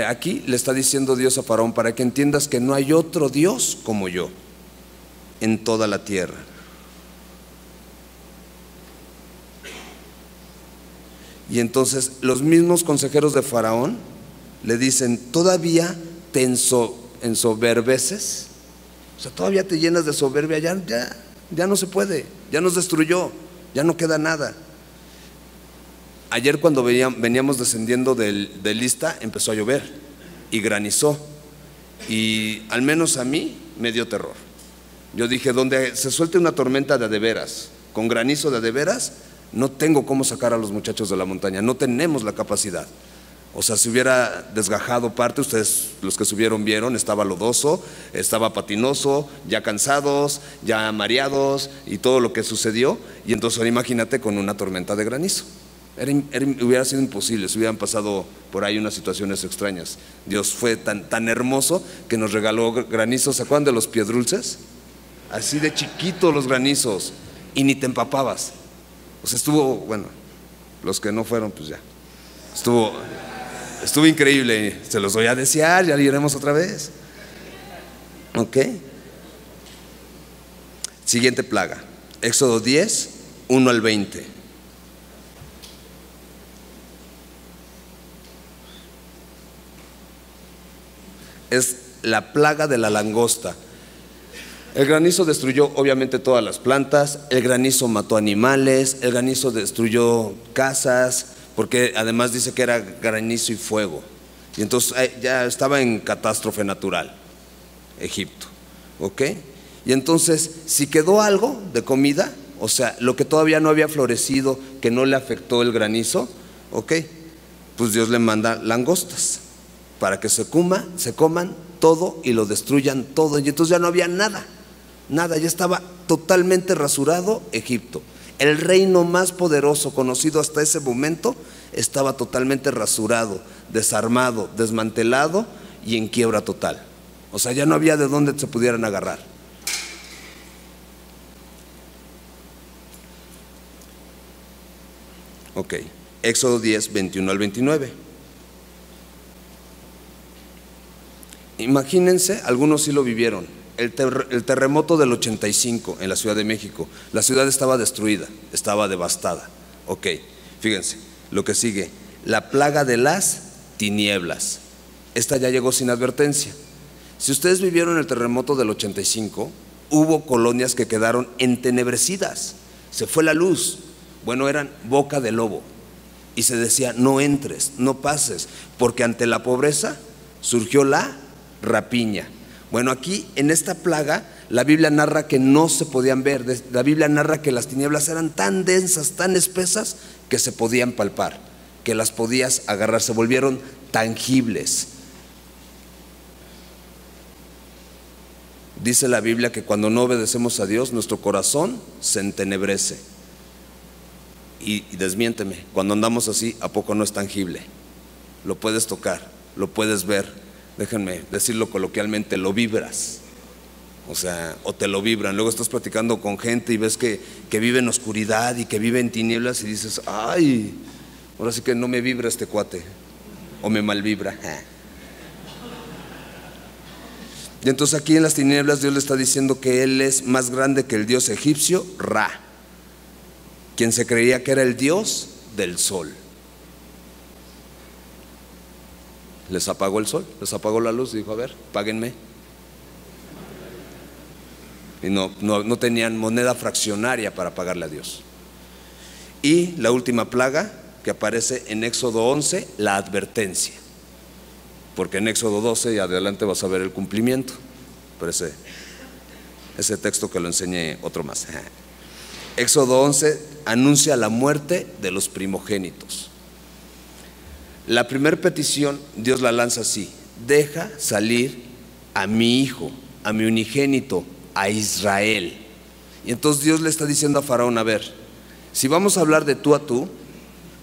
Aquí le está diciendo Dios a Faraón para que entiendas que no hay otro Dios como yo en toda la tierra. Y entonces los mismos consejeros de Faraón le dicen: ¿todavía te ensoberbeces? O sea, todavía te llenas de soberbia. Ya no se puede, ya nos destruyó, ya no queda nada. Ayer cuando veníamos descendiendo de Lista, empezó a llover y granizó, y al menos a mí me dio terror. Yo dije: donde se suelte una tormenta de a de veras, con granizo de a de veras, no tengo cómo sacar a los muchachos de la montaña, no tenemos la capacidad. O sea, si hubiera desgajado parte, ustedes los que subieron vieron, estaba lodoso, estaba patinoso, ya cansados, ya mareados y todo lo que sucedió. Y entonces ahora imagínate con una tormenta de granizo. Hubiera sido imposible, se hubieran pasado por ahí unas situaciones extrañas. Dios fue tan hermoso que nos regaló granizos. ¿Se acuerdan de los piedrulces? Así de chiquitos los granizos, y ni te empapabas. O sea, estuvo, bueno, los que no fueron, pues ya. Estuvo increíble, se los voy a desear, ya iremos otra vez. Ok. Siguiente plaga, Éxodo 10, 1 al 20. Es la plaga de la langosta. El granizo destruyó obviamente todas las plantas, el granizo mató animales, el granizo destruyó casas, porque además dice que era granizo y fuego. Y entonces ya estaba en catástrofe natural Egipto, ¿ok? Y entonces, si quedó algo de comida, o sea, lo que todavía no había florecido, que no le afectó el granizo, ¿ok? Pues Dios le manda langostas para que se coman todo y lo destruyan todo. Y entonces ya no había nada, ya estaba totalmente rasurado Egipto. El reino más poderoso conocido hasta ese momento estaba totalmente rasurado, desarmado, desmantelado y en quiebra total. O sea, ya no había de dónde se pudieran agarrar. Ok, Éxodo 10, 21 al 29. Imagínense, algunos sí lo vivieron, el terremoto del 85 en la Ciudad de México. La ciudad estaba destruida, estaba devastada. Ok, fíjense, lo que sigue, la plaga de las tinieblas. Esta ya llegó sin advertencia. Si ustedes vivieron el terremoto del 85, hubo colonias que quedaron entenebrecidas, se fue la luz. Bueno, eran boca de lobo, y se decía: no entres, no pases, porque ante la pobreza surgió la rapiña. Bueno, aquí en esta plaga la Biblia narra que no se podían ver. La Biblia narra que las tinieblas eran tan densas, tan espesas, que se podían palpar, que las podías agarrar, se volvieron tangibles. Dice la Biblia que cuando no obedecemos a Dios, nuestro corazón se entenebrece. Y desmiénteme, cuando andamos así, ¿a poco no es tangible? Lo puedes tocar, lo puedes ver. Déjenme decirlo coloquialmente, lo vibras. O sea, o te lo vibran. Luego estás platicando con gente y ves que vive en oscuridad y que vive en tinieblas, y dices: ay, ahora sí que no me vibra este cuate, o me malvibra. Y entonces aquí en las tinieblas Dios le está diciendo que Él es más grande que el dios egipcio Ra, quien se creía que era el dios del sol. Les apagó el sol, les apagó la luz, dijo: a ver, páguenme. Y no tenían moneda fraccionaria para pagarle a Dios. Y la última plaga que aparece en Éxodo 11, la advertencia, porque en Éxodo 12 y adelante vas a ver el cumplimiento. Pero ese texto que lo enseñé otro más. Éxodo 11 anuncia la muerte de los primogénitos. La primera petición Dios la lanza así: deja salir a mi hijo, a mi unigénito, a Israel. Y entonces Dios le está diciendo a Faraón: a ver, si vamos a hablar de tú a tú,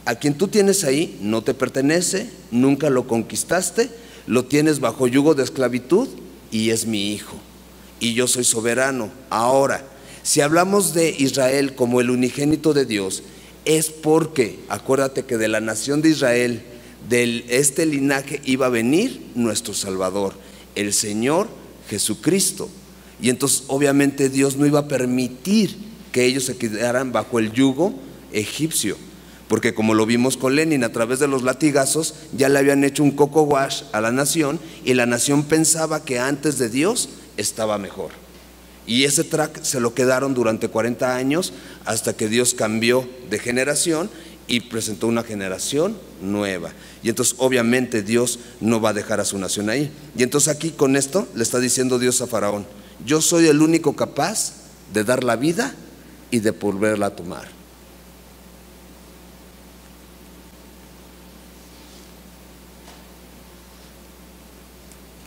a quien tú tienes ahí no te pertenece, nunca lo conquistaste, lo tienes bajo yugo de esclavitud y es mi hijo, y yo soy soberano. Ahora, si hablamos de Israel como el unigénito de Dios, es porque, acuérdate que de la nación de Israel de este linaje iba a venir nuestro Salvador, el Señor Jesucristo. Y entonces obviamente Dios no iba a permitir que ellos se quedaran bajo el yugo egipcio, porque como lo vimos con Lenin, a través de los latigazos ya le habían hecho un coco wash a la nación, y la nación pensaba que antes de Dios estaba mejor. Y ese track se lo quedaron durante 40 años hasta que Dios cambió de generación y presentó una generación nueva. Y entonces obviamente Dios no va a dejar a su nación ahí. Y entonces aquí con esto le está diciendo Dios a Faraón: yo soy el único capaz de dar la vida y de volverla a tomar.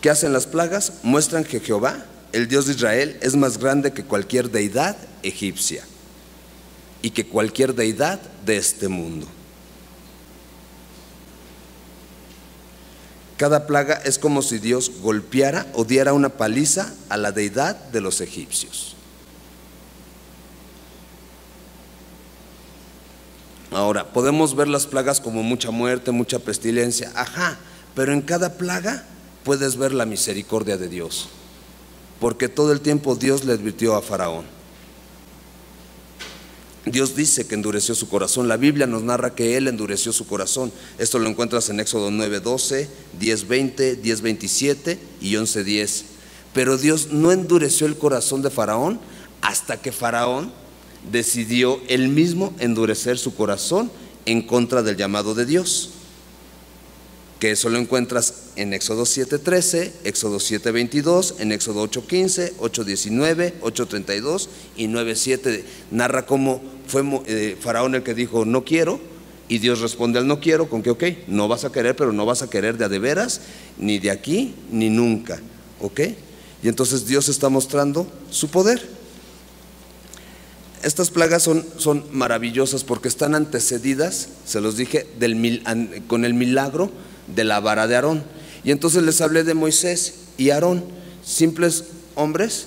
¿Qué hacen las plagas? Muestran que Jehová, el Dios de Israel, es más grande que cualquier deidad egipcia y que cualquier deidad de este mundo. Cada plaga es como si Dios golpeara o diera una paliza a la deidad de los egipcios. Ahora, podemos ver las plagas como mucha muerte, mucha pestilencia, pero en cada plaga puedes ver la misericordia de Dios, porque todo el tiempo Dios le advirtió a Faraón. Dios dice que endureció su corazón. La Biblia nos narra que Él endureció su corazón. Esto lo encuentras en Éxodo 9:12, 10:20, 10:27 y 11:10. Pero Dios no endureció el corazón de Faraón hasta que Faraón decidió él mismo endurecer su corazón en contra del llamado de Dios, que eso lo encuentras en Éxodo 7:13, Éxodo 7:22, en Éxodo 8:15, 8:19, 8:32 y 9:7. Narra cómo fue Faraón el que dijo no quiero, y Dios responde al no quiero con que ok, no vas a querer, pero no vas a querer de veras, ni de aquí ni nunca, ok. Y entonces Dios está mostrando su poder. Estas plagas son maravillosas porque están antecedidas, se los dije, con el milagro de la vara de Aarón. Y entonces les hablé de Moisés y Aarón, simples hombres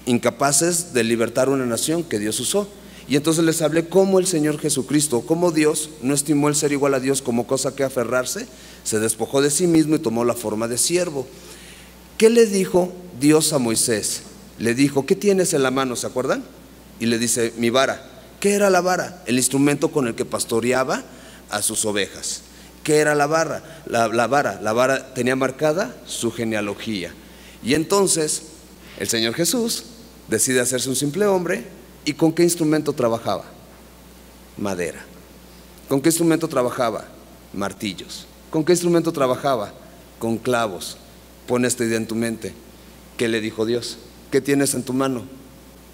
incapaces de libertar una nación que Dios usó. Y entonces les hablé cómo el Señor Jesucristo, cómo Dios no estimó el ser igual a Dios como cosa que aferrarse, se despojó de sí mismo y tomó la forma de siervo. ¿Qué le dijo Dios a Moisés? Le dijo: ¿qué tienes en la mano? ¿Se acuerdan? Y le dice: mi vara. ¿Qué era la vara? El instrumento con el que pastoreaba a sus ovejas. ¿Qué era la vara? La vara tenía marcada su genealogía. Y entonces el Señor Jesús decide hacerse un simple hombre. ¿Y con qué instrumento trabajaba? Madera. ¿Con qué instrumento trabajaba? Martillos. ¿Con qué instrumento trabajaba? Con clavos. Pon esta idea en tu mente. ¿Qué le dijo Dios? ¿Qué tienes en tu mano?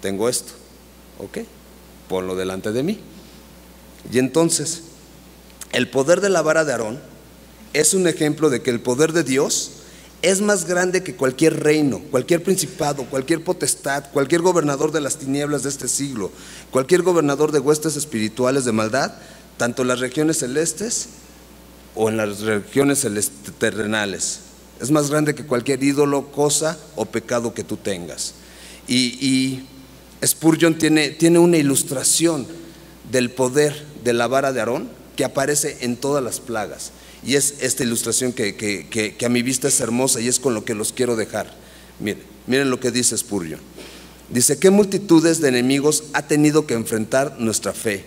Tengo esto. Ok, ponlo delante de mí. Y entonces el poder de la vara de Aarón es un ejemplo de que el poder de Dios es más grande que cualquier reino, cualquier principado, cualquier potestad, cualquier gobernador de las tinieblas de este siglo, cualquier gobernador de huestes espirituales de maldad, tanto en las regiones celestes o en las regiones terrenales. Es más grande que cualquier ídolo, cosa o pecado que tú tengas. Y Spurgeon tiene una ilustración del poder de la vara de Aarón que aparece en todas las plagas. Y es esta ilustración que a mi vista es hermosa y es con lo que los quiero dejar. Miren lo que dice Spurgeon. Dice: ¿qué multitudes de enemigos ha tenido que enfrentar nuestra fe?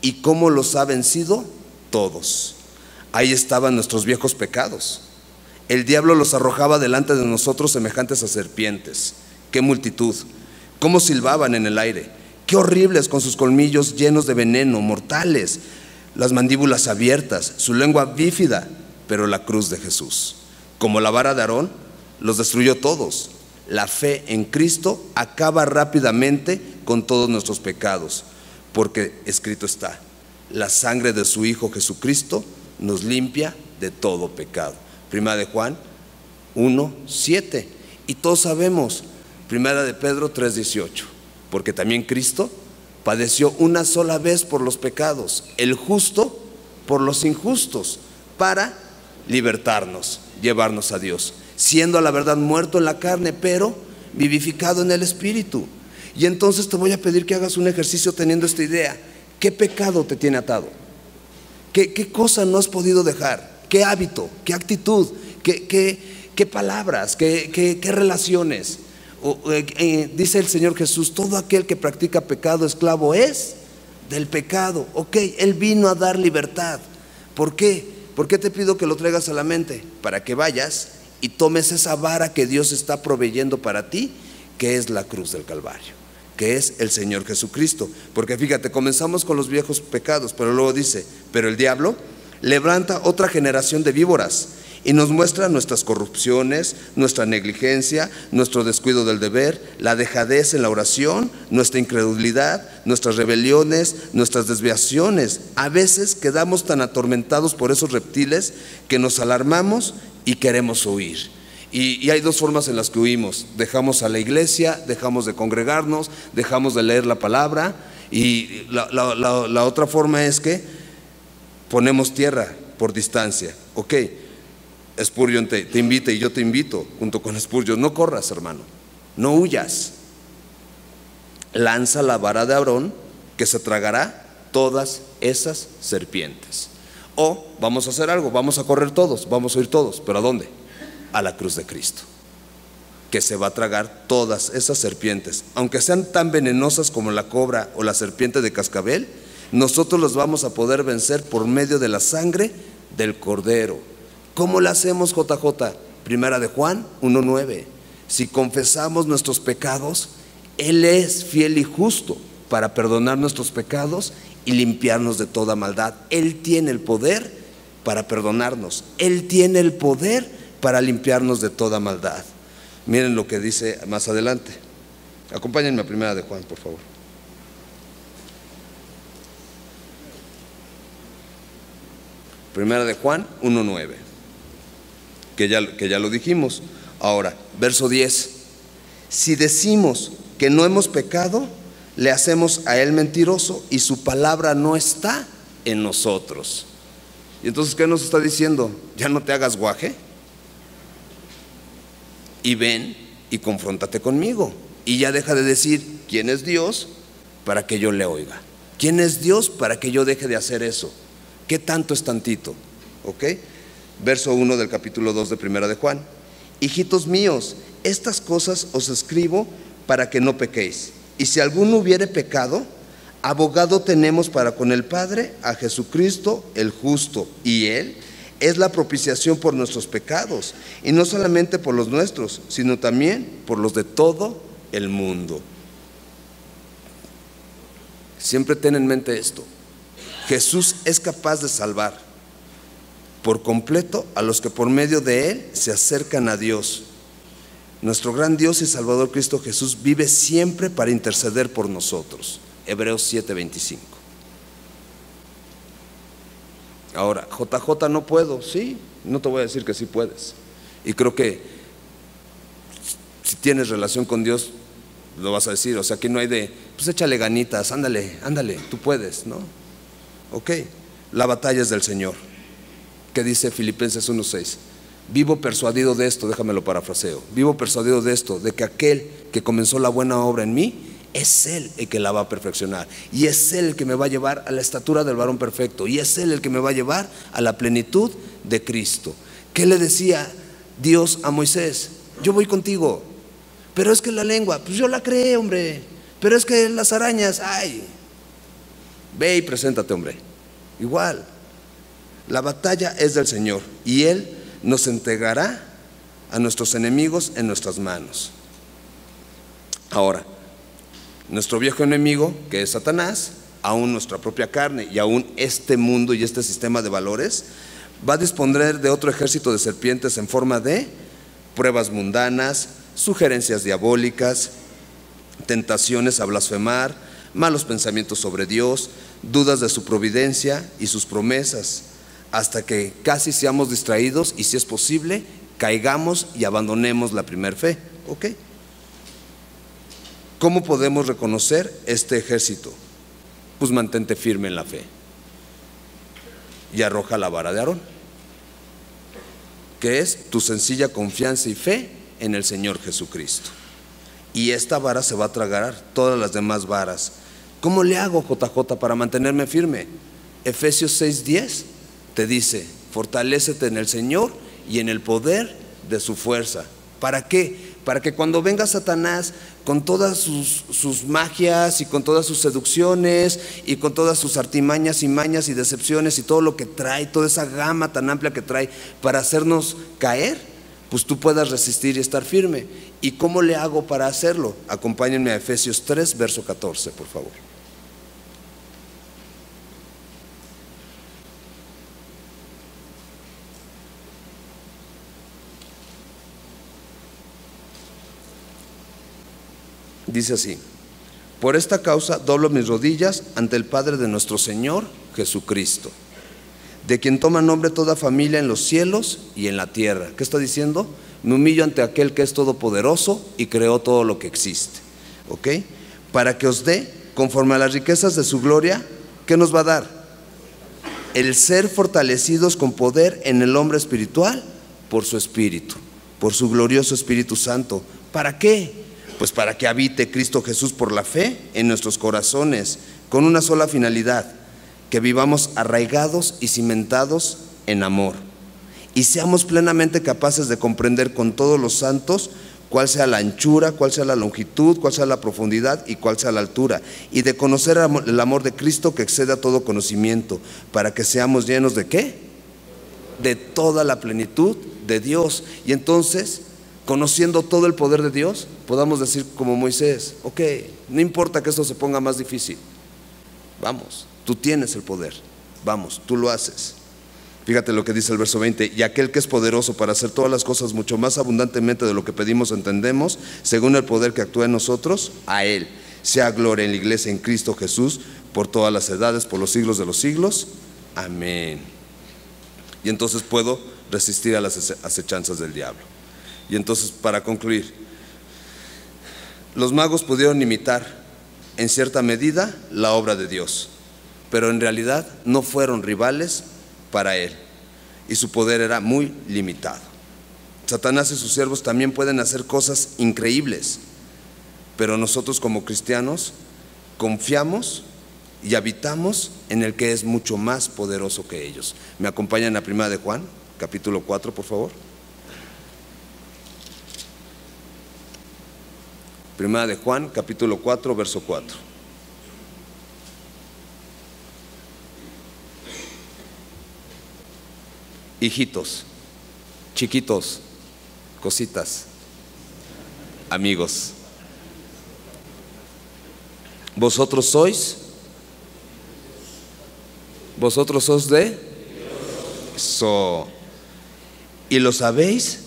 ¿Y cómo los ha vencido? Todos. Ahí estaban nuestros viejos pecados. El diablo los arrojaba delante de nosotros semejantes a serpientes. ¡Qué multitud! ¿Cómo silbaban en el aire? ¡Qué horribles con sus colmillos llenos de veneno, mortales! Las mandíbulas abiertas, su lengua bífida, pero la cruz de Jesús, como la vara de Aarón, los destruyó todos. La fe en Cristo acaba rápidamente con todos nuestros pecados, porque escrito está: la sangre de su Hijo Jesucristo nos limpia de todo pecado. Primera de Juan 1:7. Y todos sabemos, Primera de Pedro 3:18, porque también Cristo padeció una sola vez por los pecados, el justo por los injustos, para libertarnos, llevarnos a Dios, siendo a la verdad muerto en la carne, pero vivificado en el Espíritu. Y entonces te voy a pedir que hagas un ejercicio teniendo esta idea. ¿Qué pecado te tiene atado? ¿Qué cosa no has podido dejar? ¿Qué hábito? ¿Qué actitud? ¿Qué palabras? ¿Qué relaciones? Dice el Señor Jesús: todo aquel que practica pecado, esclavo es del pecado. Ok, Él vino a dar libertad. ¿Por qué? ¿Por qué te pido que lo traigas a la mente? Para que vayas y tomes esa vara que Dios está proveyendo para ti, que es la cruz del Calvario, que es el Señor Jesucristo. Porque fíjate, comenzamos con los viejos pecados, pero luego dice: pero el diablo levanta otra generación de víboras y nos muestra nuestras corrupciones, nuestra negligencia, nuestro descuido del deber, la dejadez en la oración, nuestra incredulidad, nuestras rebeliones, nuestras desviaciones. A veces quedamos tan atormentados por esos reptiles que nos alarmamos y queremos huir. Y hay dos formas en las que huimos: dejamos a la iglesia, dejamos de congregarnos, dejamos de leer la palabra, y la otra forma es que ponemos tierra por distancia. Ok, Spurgeon te invita y yo te invito junto con Spurgeon: no corras, hermano, no huyas. Lanza la vara de Aarón, que se tragará todas esas serpientes. O vamos a hacer algo, vamos a correr todos, vamos a ir todos, ¿pero a dónde? A la cruz de Cristo, que se va a tragar todas esas serpientes. Aunque sean tan venenosas como la cobra o la serpiente de cascabel, nosotros los vamos a poder vencer por medio de la sangre del Cordero. ¿Cómo lo hacemos, JJ? Primera de Juan 1:9. Si confesamos nuestros pecados, Él es fiel y justo para perdonar nuestros pecados y limpiarnos de toda maldad. Él tiene el poder para perdonarnos. Él tiene el poder para limpiarnos de toda maldad. Miren lo que dice más adelante. Acompáñenme a Primera de Juan, por favor. Primera de Juan 1:9, que ya lo dijimos. Ahora, verso 10: si decimos que no hemos pecado, le hacemos a Él mentiroso y su palabra no está en nosotros. Y entonces, ¿qué nos está diciendo? Ya no te hagas guaje y ven y confróntate conmigo, y ya deja de decir quién es Dios para que yo le oiga. ¿Quién es Dios para que yo deje de hacer eso? ¿Qué tanto es tantito? ¿Ok? Verso 1 del capítulo 2 de Primera de Juan: hijitos míos, estas cosas os escribo para que no pequéis. Y si alguno hubiere pecado, abogado tenemos para con el Padre, a Jesucristo el justo, y Él es la propiciación por nuestros pecados, y no solamente por los nuestros, sino también por los de todo el mundo. Siempre ten en mente esto: Jesús es capaz de salvar por completo a los que por medio de Él se acercan a Dios. Nuestro gran Dios y Salvador Cristo Jesús vive siempre para interceder por nosotros. Hebreos 7:25. Ahora, JJ, no puedo. Sí, no te voy a decir que sí puedes. Y creo que si tienes relación con Dios, lo vas a decir. O sea, que no hay de, pues échale ganitas, ándale, tú puedes, ¿no? Ok, la batalla es del Señor. ¿Qué dice Filipenses 1:6? Vivo persuadido de esto, déjamelo parafraseo. Vivo persuadido de esto, de que aquel que comenzó la buena obra en mí, es Él el que la va a perfeccionar, y es Él el que me va a llevar a la estatura del varón perfecto, y es Él el que me va a llevar a la plenitud de Cristo. ¿Qué le decía Dios a Moisés? Yo voy contigo, pero es que la lengua, pues yo la creé, hombre, pero es que las arañas, ay, ve y preséntate, hombre. Igual, la batalla es del Señor, y Él nos entregará a nuestros enemigos en nuestras manos. Ahora, nuestro viejo enemigo, que es Satanás, aún nuestra propia carne y aún este mundo y este sistema de valores, va a disponer de otro ejército de serpientes en forma de pruebas mundanas, sugerencias diabólicas, tentaciones a blasfemar, malos pensamientos sobre Dios, dudas de su providencia y sus promesas, hasta que casi seamos distraídos y, si es posible, caigamos y abandonemos la primer fe. ¿Ok? ¿Cómo podemos reconocer este ejército? Pues mantente firme en la fe y arroja la vara de Aarón, que es tu sencilla confianza y fe en el Señor Jesucristo. Y esta vara se va a tragar todas las demás varas. ¿Cómo le hago, JJ, para mantenerme firme? Efesios 6:10 te dice: fortalécete en el Señor y en el poder de su fuerza. ¿Para qué? Para que cuando venga Satanás con todas sus magias y con todas sus seducciones y con todas sus artimañas y mañas y decepciones y todo lo que trae, toda esa gama tan amplia que trae para hacernos caer, pues tú puedas resistir y estar firme. ¿Y cómo le hago para hacerlo? Acompáñenme a Efesios 3, verso 14, por favor. Dice así: por esta causa doblo mis rodillas ante el Padre de nuestro Señor Jesucristo, de quien toma nombre toda familia en los cielos y en la tierra. ¿Qué está diciendo? Me humillo ante aquel que es todopoderoso y creó todo lo que existe. ¿Ok? Para que os dé, conforme a las riquezas de su gloria, ¿qué nos va a dar? El ser fortalecidos con poder en el hombre espiritual por su Espíritu, por su glorioso Espíritu Santo. ¿Para qué? Pues para que habite Cristo Jesús por la fe en nuestros corazones, con una sola finalidad: que vivamos arraigados y cimentados en amor, y seamos plenamente capaces de comprender con todos los santos cuál sea la anchura, cuál sea la longitud, cuál sea la profundidad y cuál sea la altura, y de conocer el amor de Cristo que excede a todo conocimiento, para que seamos llenos ¿de qué? De toda la plenitud de Dios. Y entonces, conociendo todo el poder de Dios, podamos decir como Moisés: ok, no importa que esto se ponga más difícil, vamos, tú tienes el poder, vamos, tú lo haces. Fíjate lo que dice el verso 20: y aquel que es poderoso para hacer todas las cosas mucho más abundantemente de lo que pedimos o entendemos, según el poder que actúa en nosotros, a Él sea gloria en la iglesia en Cristo Jesús, por todas las edades, por los siglos de los siglos. Amén. Y entonces puedo resistir a las acechanzas del diablo. Y entonces, para concluir, los magos pudieron imitar en cierta medida la obra de Dios, pero en realidad no fueron rivales para él, y su poder era muy limitado. Satanás y sus siervos también pueden hacer cosas increíbles, pero nosotros como cristianos confiamos y habitamos en el que es mucho más poderoso que ellos. ¿Me acompañan a 1 de Juan, capítulo 4, por favor? 1 de Juan, capítulo 4, verso 4. Hijitos, chiquitos, cositas, amigos, vosotros sois de eso, y los habéis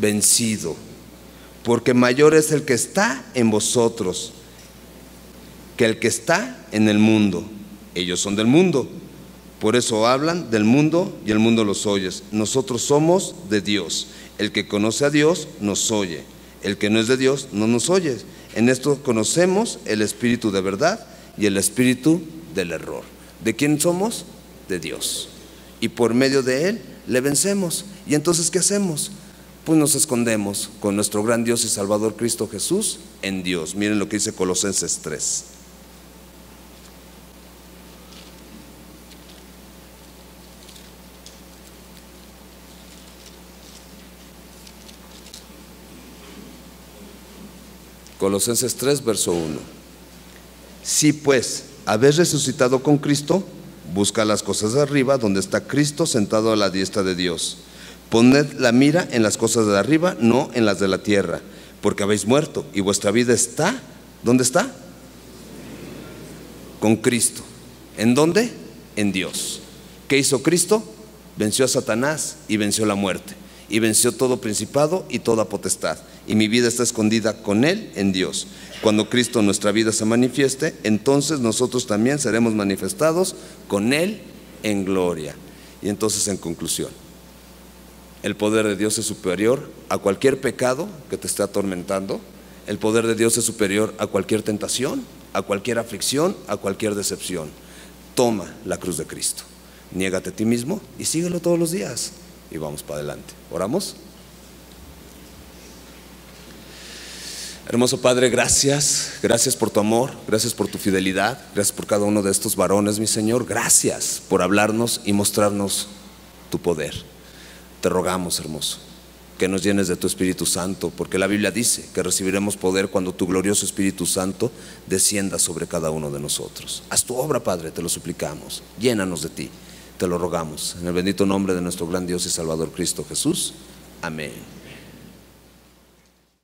vencido, porque mayor es el que está en vosotros que el que está en el mundo. Ellos son del mundo, por eso hablan del mundo y el mundo los oye. Nosotros somos de Dios. El que conoce a Dios nos oye, el que no es de Dios no nos oye. En esto conocemos el espíritu de verdad y el espíritu del error. ¿De quién somos? De Dios. Y por medio de Él le vencemos. ¿Y entonces qué hacemos? Pues nos escondemos con nuestro gran Dios y Salvador Cristo Jesús en Dios. Miren lo que dice Colosenses 3. Colosenses 3, verso 1. Si pues habéis resucitado con Cristo, busca las cosas de arriba, donde está Cristo sentado a la diestra de Dios. Poned la mira en las cosas de arriba, no en las de la tierra, porque habéis muerto y vuestra vida está, ¿dónde está? Con Cristo. ¿En dónde? En Dios. ¿Qué hizo Cristo? Venció a Satanás y venció la muerte, y venció todo principado y toda potestad, y mi vida está escondida con Él en Dios. Cuando Cristo en nuestra vida se manifieste, entonces nosotros también seremos manifestados con Él en gloria. Y entonces, en conclusión, el poder de Dios es superior a cualquier pecado que te esté atormentando. El poder de Dios es superior a cualquier tentación, a cualquier aflicción, a cualquier decepción. Toma la cruz de Cristo, niégate a ti mismo y síguelo todos los días, y vamos para adelante. ¿Oramos? Hermoso Padre, gracias por tu amor, gracias por tu fidelidad, gracias por cada uno de estos varones, mi Señor. Gracias por hablarnos y mostrarnos tu poder. Te rogamos, hermoso, que nos llenes de tu Espíritu Santo, porque la Biblia dice que recibiremos poder cuando tu glorioso Espíritu Santo descienda sobre cada uno de nosotros. Haz tu obra, Padre, te lo suplicamos. Llénanos de ti, te lo rogamos, en el bendito nombre de nuestro gran Dios y Salvador Cristo Jesús. Amén.